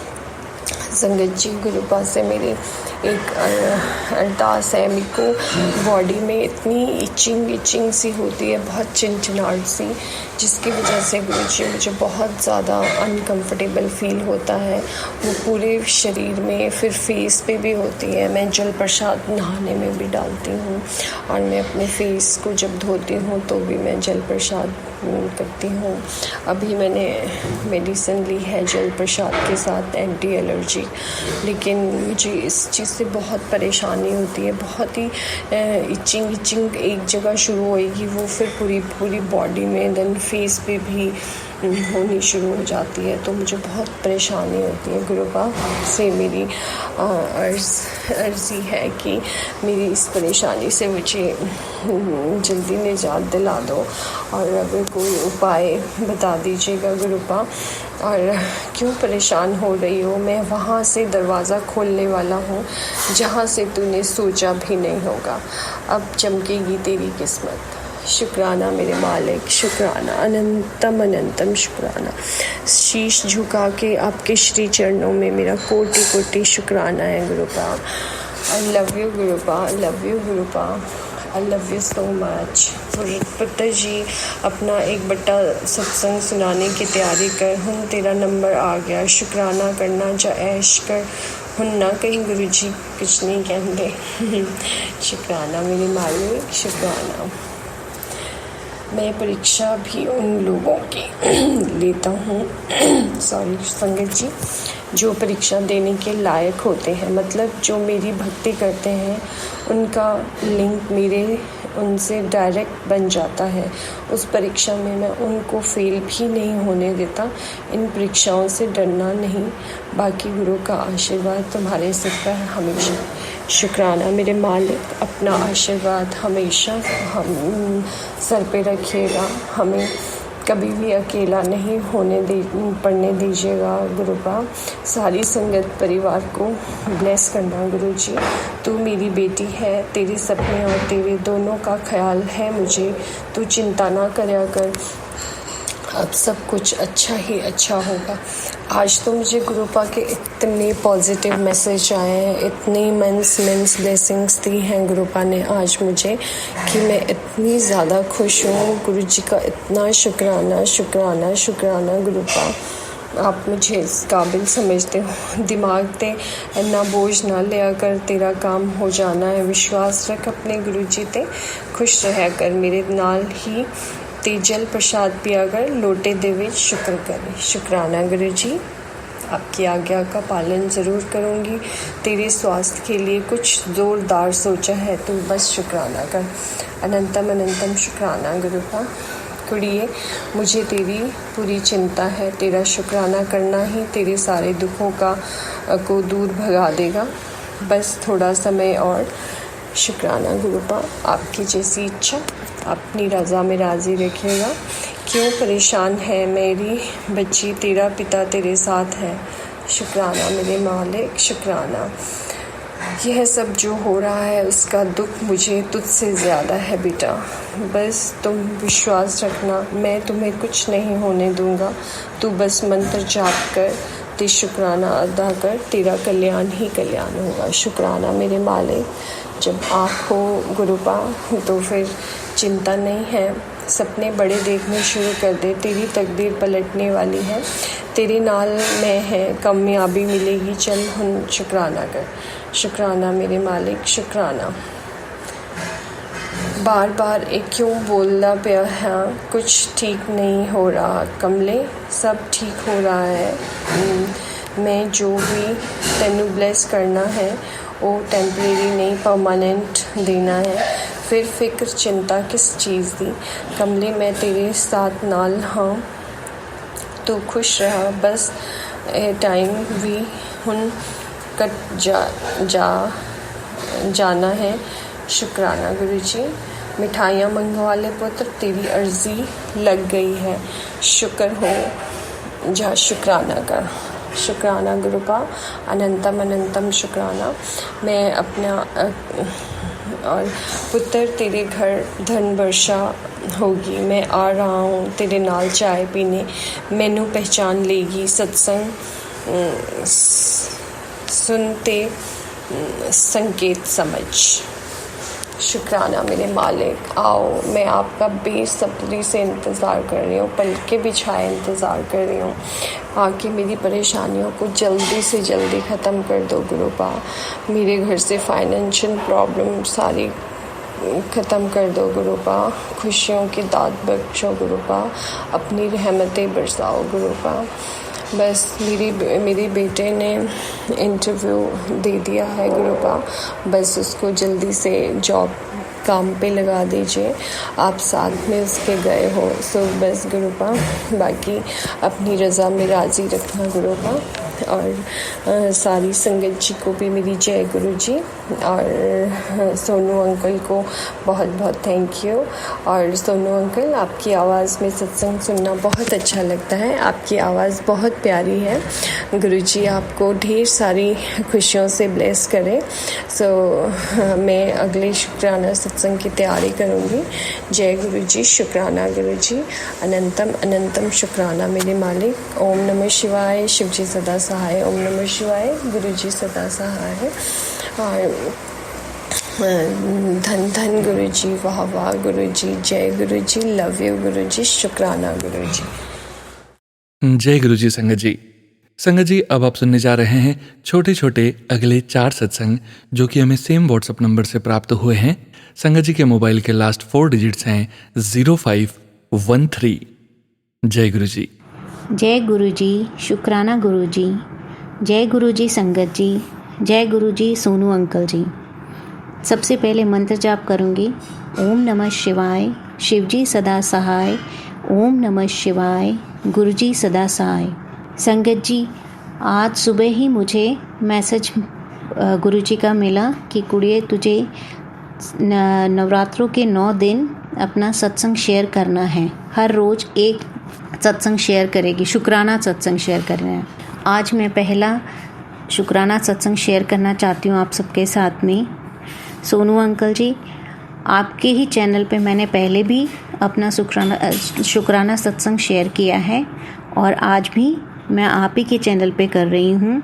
संगत जी, गुरुपा से मेरे एक अरदास है। मेरे को बॉडी में इतनी इचिंग सी होती है, बहुत चिंचनाहट सी, जिसकी वजह से गुरुजी मुझे बहुत ज़्यादा अनकंफर्टेबल फील होता है। वो पूरे शरीर में, फिर फेस पे भी होती है। मैं जल प्रसाद नहाने में भी डालती हूँ और मैं अपने फेस को जब धोती हूँ तो भी मैं जल प्रसाद करती हूँ। अभी मैंने मेडिसिन ली है जल प्रसाद के साथ एंटी एलर्जी, लेकिन मुझे इस चीज़ से बहुत परेशानी होती है। बहुत ही इचिंग एक जगह शुरू होएगी, वो फिर पूरी बॉडी में, देन फेस पे भी होनी शुरू हो जाती है। तो मुझे बहुत परेशानी होती है। गुरुपा से मेरी अर्जी है कि मेरी इस परेशानी से मुझे जल्दी निजात दिला दो और अगर कोई उपाय बता दीजिएगा गुरुपा। और क्यों परेशान हो रही हो, मैं वहाँ से दरवाज़ा खोलने वाला हूँ जहाँ से तूने सोचा भी नहीं होगा। अब चमकेगी तेरी किस्मत। शुकराना मेरे मालिक, शुकराना, अनंतम अनंतम शुकराना। शीश झुका के आपके श्री चरणों में मेरा कोटि कोटि शुकराना है गुरुपा। आई लव यू गुरुपा, आई लव यू गुरुपा, I love you so much. पुत्र जी, अपना एक बट्टा सत्संग सुनाने की तैयारी कर। हुन तेरा नंबर आ गया, शुकराना करना जा ऐश कर। हुन ना कहीं गुरु जी कुछ नहीं कहेंगे। शुकराना मेरे मालिक, शुकराना। मैं परीक्षा भी उन लोगों की लेता हूँ सॉरी संगत जी, जो परीक्षा देने के लायक होते हैं, मतलब जो मेरी भक्ति करते हैं उनका लिंक मेरे उनसे डायरेक्ट बन जाता है। उस परीक्षा में मैं उनको फेल भी नहीं होने देता। इन परीक्षाओं से डरना नहीं, बाकी गुरु का आशीर्वाद तुम्हारे सिर पर हमेशा। शुकराना मेरे मालिक, अपना आशीर्वाद हमेशा हम सर पे रखिएगा। हमें कभी भी अकेला नहीं पड़ने दीजिएगा गुरुपा। सारी संगत परिवार को ब्लेस करना गुरु जी। तू मेरी बेटी है, तेरे सपने और तेरे दोनों का ख्याल है मुझे। तू चिंता ना करया कर, अब सब कुछ अच्छा ही अच्छा होगा। आज तो मुझे गुरुपा के इतने पॉजिटिव मैसेज आए हैं, इतनी इमेंस ब्लेसिंग्स दी हैं गुरुपा ने आज मुझे कि मैं इतनी ज़्यादा खुश हूँ। गुरु जी का इतना शुकराना शुकराना शुकराना गुरुपा। आप मुझे इस काबिल समझते हो। दिमाग ते इन्ना बोझ ना लिया कर, तेरा काम हो जाना है। विश्वास रख अपने गुरु जी ते, खुश रहा कर मेरे नाल ही। ते जल प्रसाद पिया कर, लोटे दे विच शुक्र करे। शुकराना गुरु जी, आपकी आज्ञा का पालन ज़रूर करूँगी। तेरे स्वास्थ्य के लिए कुछ ज़ोरदार सोचा है तो बस शुक्राना कर। अनंतम अनंतम शुक्राना गुरुपा। कुड़िए, मुझे तेरी पूरी चिंता है। तेरा शुक्राना करना ही तेरे सारे दुखों को दूर भगा देगा। बस थोड़ा समय और। शुक्राना गुरुपा। आपकी जैसी इच्छा अपनी रज़ा में राज़ी रखिएगा। क्यों परेशान है मेरी बच्ची, तेरा पिता तेरे साथ है। शुक्राना मेरे मालिक, शुक्राना। यह सब जो हो रहा है उसका दुख मुझे तुझसे ज़्यादा है बेटा। बस तुम विश्वास रखना, मैं तुम्हें कुछ नहीं होने दूंगा। तू बस मंत्र जाप कर, ते शुक्राना अदा कर, तेरा कल्याण ही कल्याण होगा। शुक्राना मेरे मालिक। जब आप हो गुरुपा तो फिर चिंता नहीं है। सपने बड़े देखने शुरू कर दे, तेरी तकदीर पलटने वाली है। तेरे नाल में है, कामयाबी मिलेगी। चल हुन शुक्राना कर। शुक्राना मेरे मालिक, शुक्राना। बार बार एक क्यों बोलना पिया है, कुछ ठीक नहीं हो रहा कमले, सब ठीक हो रहा है। मैं जो भी तेनू ब्लेस करना है वो टेम्परेरी नहीं परमानेंट देना है। फिर फिक्र चिंता किस चीज़ दी कमले, मैं तेरे साथ नाल हाँ। तो खुश रहा बस, टाइम भी हुन कट जाना है। शुक्राना गुरुजी। मिठाइयाँ मंगवा ले पुत्र, तेरी अर्जी लग गई है। शुक्र हो जा, शुक्राना कर। शुक्राना गुरुपा। अनंतम अनंतम शुक्राना। मैं अपना और पुत्र तेरे घर धन वर्षा होगी। मैं आ रहा हूँ तेरे नाल चाय पीने, मैनू पहचान लेगी। सत्संग सुनते संकेत समझ। शुक्राना मेरे मालिक। आओ, मैं आपका बेसब्री से इंतज़ार कर रही हूँ, पलके बिछाए इंतज़ार कर रही हूँ। आके मेरी परेशानियों को जल्दी से जल्दी ख़त्म कर दो गुरुपा। मेरे घर से फाइनेंशियल प्रॉब्लम सारी ख़त्म कर दो गुरुपा। खुशियों की दाद बख्शो गुरुपा। अपनी रहमतें बरसाओ गुरुपा। बस मेरे बेटे ने इंटरव्यू दे दिया है गुरुपा। बस उसको जल्दी से जॉब काम पे लगा दीजिए। आप साथ में उसके गए हो सो बस गुरुपा। बाकी अपनी रज़ा में राज़ी रखना गुरुपा। और सारी संगत जी को भी मेरी जय गुरु जी। और सोनू अंकल को बहुत बहुत थैंक यू। और सोनू अंकल, आपकी आवाज़ में सत्संग सुनना बहुत अच्छा लगता है। आपकी आवाज़ बहुत प्यारी है। गुरु जी आपको ढेर सारी खुशियों से ब्लेस करें। मैं अगले शुक्राना सत्संग की तैयारी करूँगी। जय गुरु जी। शुक्राना गुरु जी। अनंतम अनंतम शुक्राना मेरे मालिक। ओम नमः शिवाय। शिव जी सदा सहाय। ओम नमः शिवाय। गुरु जी सदा सहाय। और धन धन गुरु जी। वाह वाह गुरु जी। जय गुरु जी। लव यू गुरु जी। शुक्राना गुरु जी। जय गुरु जी। संगत जी, अब आप सुनने जा रहे हैं छोटे छोटे अगले 4 सत्संग जो कि हमें सेम व्हाट्सएप नंबर से प्राप्त हुए हैं। संगत जी के मोबाइल के लास्ट 4 डिजिट्स हैं 0513। जय गुरु जी। जय गुरु जी। शुक्राना गुरु जी। जय गुरु जी संगत जी। जय गुरु जी सोनू अंकल जी। सबसे पहले मंत्र जाप करूंगी। ओम नमः शिवाय। शिव जी सदा सहाय। ओम नमः शिवाय। गुरु जी सदा सहाय। संगत जी, आज सुबह ही मुझे मैसेज गुरु जी का मिला कि कुड़िए तुझे नवरात्रों के 9 दिन अपना सत्संग शेयर करना है। हर रोज़ एक सत्संग शेयर करेगी, शुक्राना सत्संग शेयर करना है। आज मैं पहला शुक्राना सत्संग शेयर करना चाहती हूँ आप सबके साथ में। सोनू अंकल जी, आपके ही चैनल पे मैंने पहले भी अपना शुक्राना सत्संग शेयर किया है और आज भी मैं आप ही के चैनल पे कर रही हूँ।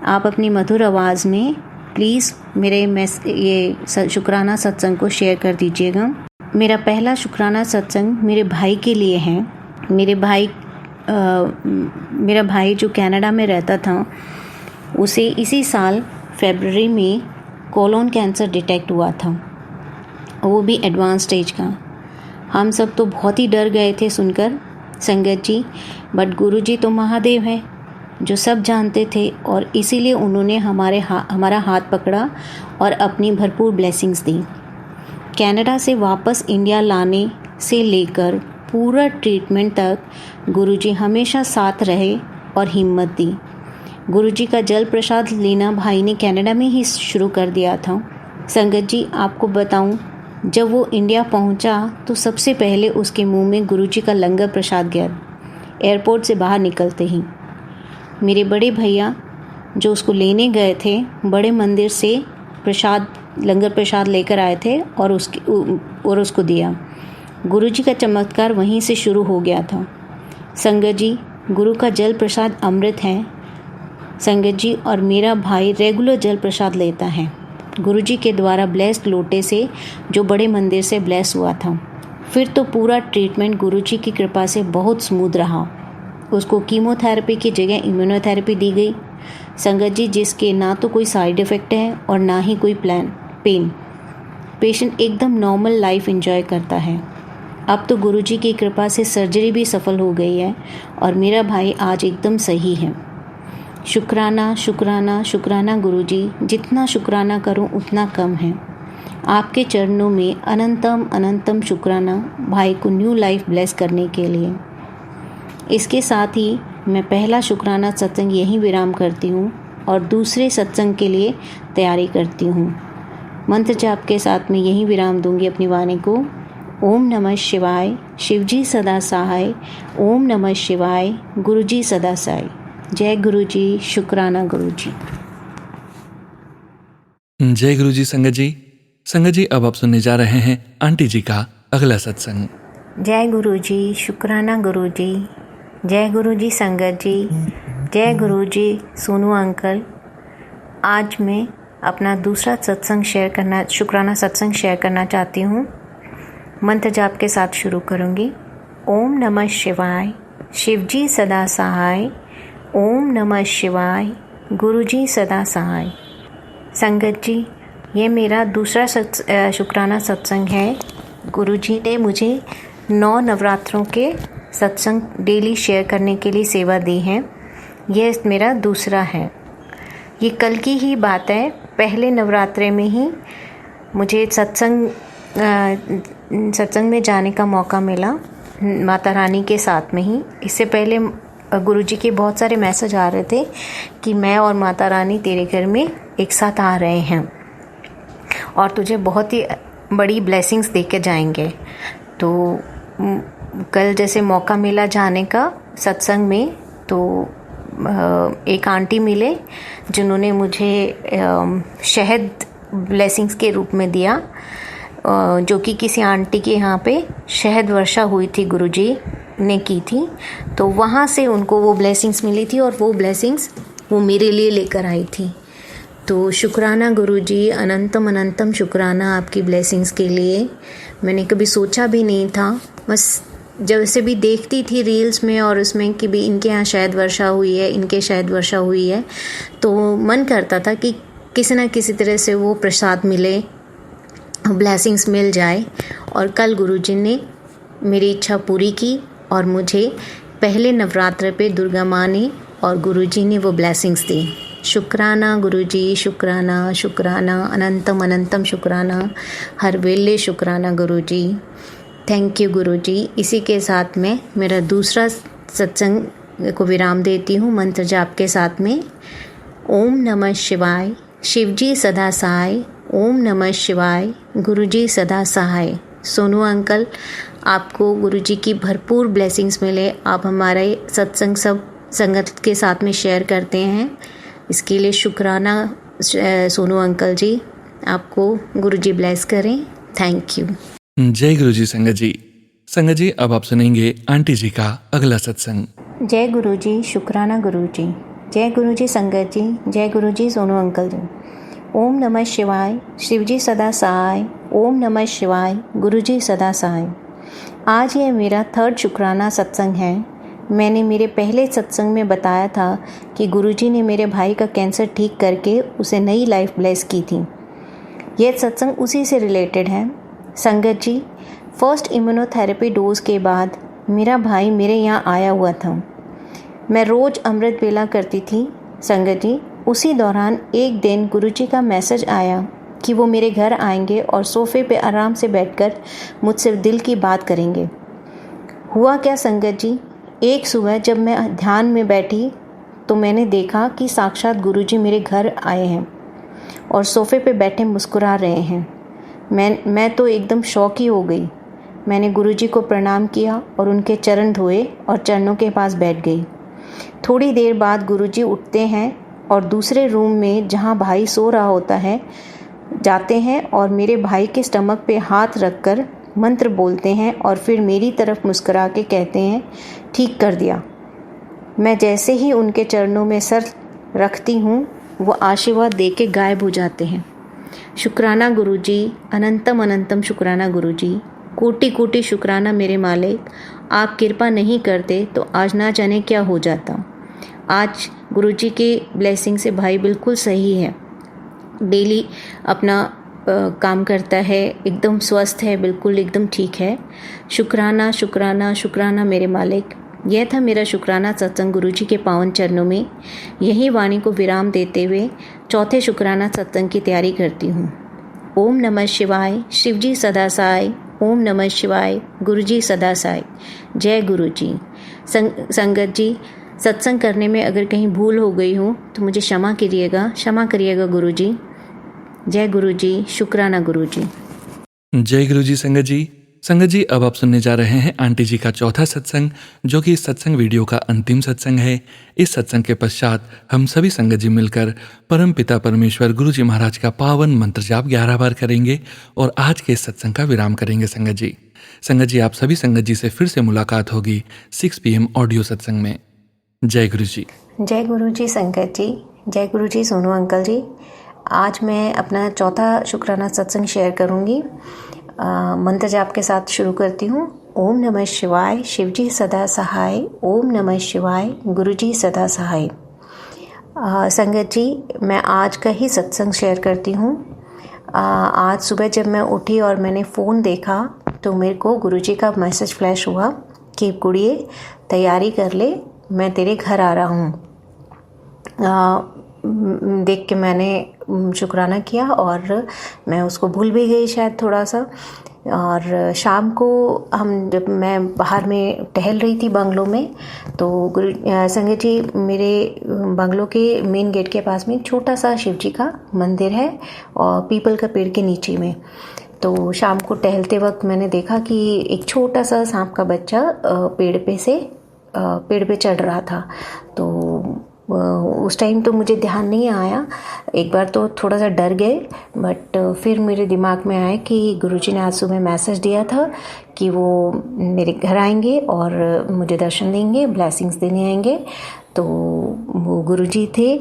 आप अपनी मधुर आवाज़ में प्लीज़ मेरे ये शुक्राना सत्संग को शेयर कर दीजिएगा। मेरा पहला शुक्राना सत्संग मेरे भाई के लिए है। मेरा भाई जो कनाडा में रहता था, उसे इसी साल फरवरी में कोलोन कैंसर डिटेक्ट हुआ था, वो भी एडवांस स्टेज का। हम सब तो बहुत ही डर गए थे सुनकर संगत जी, बट गुरु जी तो महादेव है, जो सब जानते थे और इसीलिए उन्होंने हमारा हाथ पकड़ा और अपनी भरपूर ब्लेसिंग्स दी। कनाडा से वापस इंडिया लाने से लेकर पूरा ट्रीटमेंट तक गुरुजी हमेशा साथ रहे और हिम्मत दी। गुरुजी का जल प्रसाद लेना भाई ने कनाडा में ही शुरू कर दिया था। संगत जी, आपको बताऊं, जब वो इंडिया पहुंचा तो सबसे पहले उसके मुंह में गुरुजी का लंगर प्रसाद गया। एयरपोर्ट से बाहर निकलते ही मेरे बड़े भैया जो उसको लेने गए थे, बड़े मंदिर से लंगर प्रसाद लेकर आए थे और उसको दिया। गुरुजी का चमत्कार वहीं से शुरू हो गया था। संगत जी, गुरु का जल प्रसाद अमृत है। संगत जी, और मेरा भाई रेगुलर जल प्रसाद लेता है गुरुजी के द्वारा ब्लेस्ड लोटे से, जो बड़े मंदिर से ब्लेस हुआ था। फिर तो पूरा ट्रीटमेंट गुरुजी की कृपा से बहुत स्मूथ रहा। उसको कीमोथेरेपी की जगह इम्यूनोथेरेपी दी गई। संगत जी, जिसके ना तो कोई साइड इफ़ेक्ट है और ना ही कोई पेन। पेशेंट एकदम नॉर्मल लाइफ एंजॉय करता है। अब तो गुरुजी की कृपा से सर्जरी भी सफल हो गई है और मेरा भाई आज एकदम सही है। शुक्राना शुक्राना शुक्राना गुरुजी, जितना शुक्राना करूं उतना कम है। आपके चरणों में अनंतम अनंतम शुक्राना भाई को न्यू लाइफ ब्लेस करने के लिए। इसके साथ ही मैं पहला शुक्राना सत्संग यहीं विराम करती हूँ और दूसरे सत्संग के लिए तैयारी करती हूँ। मंत्र जाप के साथ मैं यहीं विराम दूंगी अपनी वाणी को। ओम नमः शिवाय, शिवजी सदा सहाय। ओम नमः शिवाय, गुरुजी सदा सहाय। जय गुरुजी, शुक्राना गुरुजी। जय गुरुजी। संगत जी, अब आप सुनने जा रहे हैं आंटी जी का अगला सत्संग। जय गुरुजी, शुक्राना गुरुजी। जय गुरुजी संगत जी। जय गुरुजी सोनू अंकल। आज मैं अपना दूसरा शुक्राना सत्संग शेयर करना चाहती हूँ। मंत्र जाप के साथ शुरू करूँगी। ओम नमः शिवाय, शिवजी सदा सहाय। ओम नमः शिवाय, गुरुजी सदा सहाय। संगत जी, ये मेरा दूसरा शुक्राना सत्संग है। गुरुजी ने मुझे 9 नवरात्रों के सत्संग डेली शेयर करने के लिए सेवा दी है। यह मेरा दूसरा है। ये कल की ही बात है। पहले नवरात्रे में ही मुझे सत्संग में जाने का मौका मिला, माता रानी के साथ में ही। इससे पहले गुरुजी के बहुत सारे मैसेज आ रहे थे कि मैं और माता रानी तेरे घर में एक साथ आ रहे हैं और तुझे बहुत ही बड़ी ब्लेसिंग्स दे के जाएंगे। तो कल जैसे मौका मिला जाने का सत्संग में, तो एक आंटी मिले जिन्होंने मुझे शहद ब्लेसिंग्स के रूप में दिया, जो कि किसी आंटी के यहाँ पे शहद वर्षा हुई थी, गुरुजी ने की थी। तो वहाँ से उनको वो ब्लेसिंग्स मिली थी और वो ब्लेसिंग्स वो मेरे लिए लेकर आई थी। तो शुक्राना गुरुजी, अनंतम अनंतम शुक्राना आपकी ब्लेसिंग्स के लिए। मैंने कभी सोचा भी नहीं था, बस जब से भी देखती थी रील्स में और उसमें कि भी इनके यहाँ शहद वर्षा हुई है, इनके शहद वर्षा हुई है, तो मन करता था कि किसी न किसी तरह से वो प्रसाद मिले, ब्लेसिंग्स मिल जाए। और कल गुरुजी ने मेरी इच्छा पूरी की और मुझे पहले नवरात्र पे दुर्गा माँ ने और गुरुजी ने वो ब्लेसिंग्स दी। शुक्राना गुरुजी, शुक्राना शुक्राना, अनंतम अनंतम शुक्राना, हर वेले शुक्राना गुरुजी। थैंक यू गुरुजी। इसी के साथ में मेरा दूसरा सत्संग को विराम देती हूँ मंत्र जाप के साथ में। ओम नमः शिवाय, शिवजी सदा सहाय। ओम नमः शिवाय, गुरुजी सदा सहाय। सोनू अंकल, आपको गुरुजी की भरपूर ब्लेसिंग्स मिले। आप हमारे सत्संग सब संगत के साथ में शेयर करते हैं, इसके लिए शुक्राना सोनू अंकल जी। आपको गुरुजी ब्लेस करें। Thank you. जय गुरुजी। संगत जी, अब आप सुनेंगे आंटी जी का अगला सत्संग। जय गुरुजी, शुक्राना गुरुजी। जय गुरुजी संगत जी। जय गुरुजी सोनू अंकल जी। ओम नमः शिवाय, शिवजी सदा सहाय। ओम नमः शिवाय, गुरुजी सदा सहाय। आज ये मेरा 3rd शुक्राना सत्संग है। मैंने मेरे पहले सत्संग में बताया था कि गुरुजी ने मेरे भाई का कैंसर ठीक करके उसे नई लाइफ ब्लेस की थी। यह सत्संग उसी से रिलेटेड है। संगत जी, फर्स्ट इम्यूनोथेरेपी डोज के बाद मेरा भाई मेरे यहाँ आया हुआ था। मैं रोज़ अमृत वेला करती थी संगत जी। उसी दौरान एक दिन गुरुजी का मैसेज आया कि वो मेरे घर आएंगे और सोफ़े पे आराम से बैठकर मुझसे दिल की बात करेंगे। हुआ क्या संगत जी, एक सुबह जब मैं ध्यान में बैठी तो मैंने देखा कि साक्षात गुरुजी मेरे घर आए हैं और सोफ़े पे बैठे मुस्कुरा रहे हैं। मैं तो एकदम शौक ही हो गई। मैंने गुरुजी को प्रणाम किया और उनके चरण धोए और चरणों के पास बैठ गई। थोड़ी देर बाद गुरुजी उठते हैं और दूसरे रूम में जहाँ भाई सो रहा होता है जाते हैं और मेरे भाई के स्टमक पे हाथ रखकर मंत्र बोलते हैं और फिर मेरी तरफ मुस्कुरा के कहते हैं, ठीक कर दिया। मैं जैसे ही उनके चरणों में सर रखती हूँ वो आशीर्वाद दे के गायब हो जाते हैं। शुक्राना गुरुजी, अनंतम अनंतम शुक्राना गुरुजी, कोटि कोटि शुक्राना मेरे मालिक। आप कृपा नहीं करते तो आज ना जाने क्या हो जाता। आज गुरुजी के ब्लेसिंग से भाई बिल्कुल सही है, डेली अपना काम करता है, एकदम स्वस्थ है, बिल्कुल एकदम ठीक है। शुक्राना शुक्राना शुक्राना मेरे मालिक। यह था मेरा शुक्राना सत्संग गुरुजी के पावन चरणों में। यही वाणी को विराम देते हुए चौथे शुक्राना सत्संग की तैयारी करती हूँ। ओम नमः शिवाय, शिवजी सदा साय। ओम नमः शिवाय, गुरुजी सदा साय। जय गुरुजी। संगत जी, सत्संग करने में अगर कहीं भूल हो गई हो तो मुझे क्षमा करिएगा गुरुजी। जय गुरुजी, शुक्राना गुरुजी। जय गुरुजी। संगत जी, अब आप सुनने जा रहे हैं आंटी जी का चौथा सत्संग, जो कि इस सत्संग वीडियो का अंतिम सत्संग है। इस सत्संग के पश्चात हम सभी संगत जी मिलकर परम पिता परमेश्वर गुरुजी महाराज का पावन मंत्र जाप 11 बार करेंगे और आज के इस सत्संग का विराम करेंगे। संगत जी, आप सभी संगत जी से फिर से मुलाकात होगी 6 PM ऑडियो सत्संग में। जय गुरुजी। जय गुरुजी संगत जी। जय गुरुजी सोनू अंकल जी। आज मैं अपना चौथा शुक्राना सत्संग शेयर करूंगी। मंत्र जाप के साथ शुरू करती हूँ। ओम नमः शिवाय, शिवजी सदा सहाय। ओम नमः शिवाय, गुरुजी सदा सहाय। संगत जी, मैं आज का ही सत्संग शेयर करती हूँ। आज सुबह जब मैं उठी और मैंने फ़ोन देखा तो मेरे को गुरुजी का मैसेज फ्लैश हुआ कि गुड़िए तैयारी कर ले, मैं तेरे घर आ रहा हूँ। देख के मैंने शुक्राना किया और मैं उसको भूल भी गई शायद थोड़ा सा। और शाम को जब मैं बाहर में टहल रही थी बंगलों में, तो संगत जी, मेरे बंगलों के मेन गेट के पास में एक छोटा सा शिवजी का मंदिर है और पीपल का पेड़ के नीचे में। तो शाम को टहलते वक्त मैंने देखा कि एक छोटा सा सांप का बच्चा पेड़ पे चढ़ रहा था। तो उस टाइम तो मुझे ध्यान नहीं आया, एक बार तो थोड़ा सा डर गए, बट फिर मेरे दिमाग में आया कि गुरुजी ने आज सुबह मैसेज दिया था कि वो मेरे घर आएंगे और मुझे दर्शन देंगे, ब्लेसिंग्स देने आएंगे। तो वो गुरुजी थे।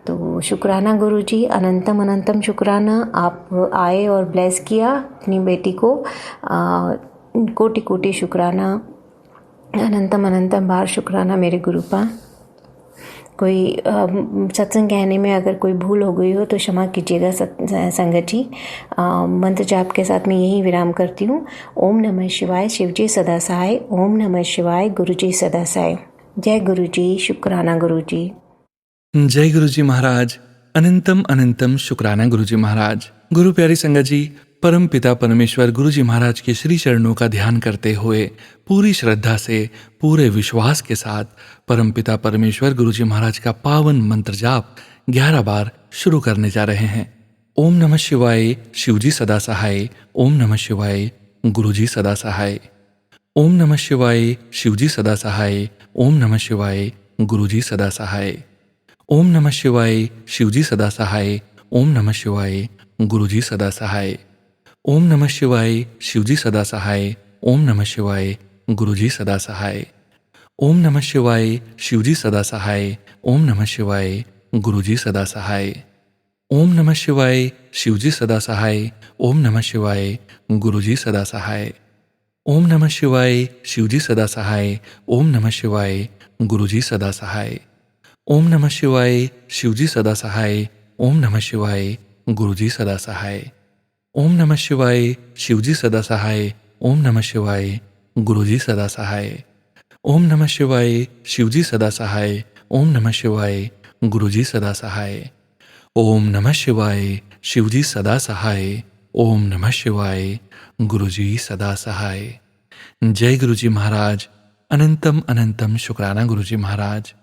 तो शुक्राना गुरुजी, अनंतम अनंतम शुक्राना, आप आए और ब्लेस किया अपनी बेटी को। कोटि कोटि शुक्राना, अनंतम अनंतम बार शुक्राना मेरे गुरुपा। कोई सत्संग कहने में अगर कोई भूल हो गई हो तो क्षमा कीजिएगा संगत जी। मंत्र जाप के साथ मैं यही विराम करती हूँ। ओम नमः शिवाय, शिवजी सदा सहाय। ओम नमः शिवाय, गुरुजी सदा सहाय। जय गुरुजी, शुक्राना गुरुजी। जय गुरुजी महाराज। अनंतम अनंतम शुक्राना गुरुजी महाराज। गुरु प्यारी संगत जी, परम पिता परमेश्वर गुरुजी महाराज के श्री चरणों का ध्यान करते हुए पूरी श्रद्धा से, पूरे विश्वास के साथ परम पिता परमेश्वर गुरुजी महाराज का पावन मंत्र जाप 11 बार शुरू करने जा रहे हैं। ओम नमः शिवाय, शिवजी सदा सहाय। ओम नमः शिवाय, गुरुजी सदा सहाय। ओम नमः शिवाय, शिवजी सदा सहाय। ओम नमः शिवाय, गुरुजी सदा सहाय। ओम नमः शिवाय, शिवजी सदा सहाय। ओम नमः शिवाय, गुरुजी सदा सहाय। ओम नमः शिवाय, शिवजी सदा सहाय। ओम नमः शिवाय, गुरुजी सदा सहाय। ओम नमः शिवाय, शिवजी सदा सहाय। ओम नमः शिवाय, गुरुजी सदा सहाय। ओम नमः शिवाय, शिवजी सदा सहाय। ओम नमः शिवाय, गुरुजी सदा सहाय। ओम नमः शिवाय, शिवजी सदा सहाय। ओम नमः शिवाय, गुरुजी सदा सहाय। ओम नमः शिवाय, शिवजी सदा सहाय। ओम नमः शिवाय, गुरुजी सदा सहाय। ओम नमः शिवाय, शिवजी सदा सहाय। ओम नमः शिवाय, गुरुजी सदा सहाय। ओम नमः शिवाय, शिवजी सदा सहाय। ओम नमः शिवाय, गुरुजी सदा सहाय। ओम नमः शिवाय, शिवजी सदा सहाय। ओम नमः शिवाय, गुरुजी सदा सहाय। जय गुरुजी महाराज। अनंतम अनंतम शुक्राना गुरुजी महाराज।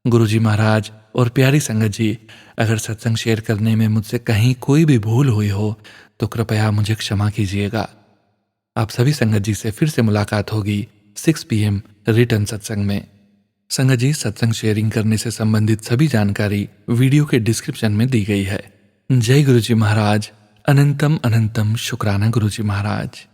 गुरुजी महाराज और प्यारी संगत जी, अगर सत्संग शेयर करने में मुझसे कहीं कोई भी भूल हुई हो तो कृपया मुझे क्षमा कीजिएगा। आप सभी संगत जी से फिर से मुलाकात होगी 6 PM रिटर्न सत्संग में। संगत जी, सत्संग शेयरिंग करने से संबंधित सभी जानकारी वीडियो के डिस्क्रिप्शन में दी गई है। जय गुरुजी महाराज। अनंतम अनंतम शुक्राना गुरुजी महाराज।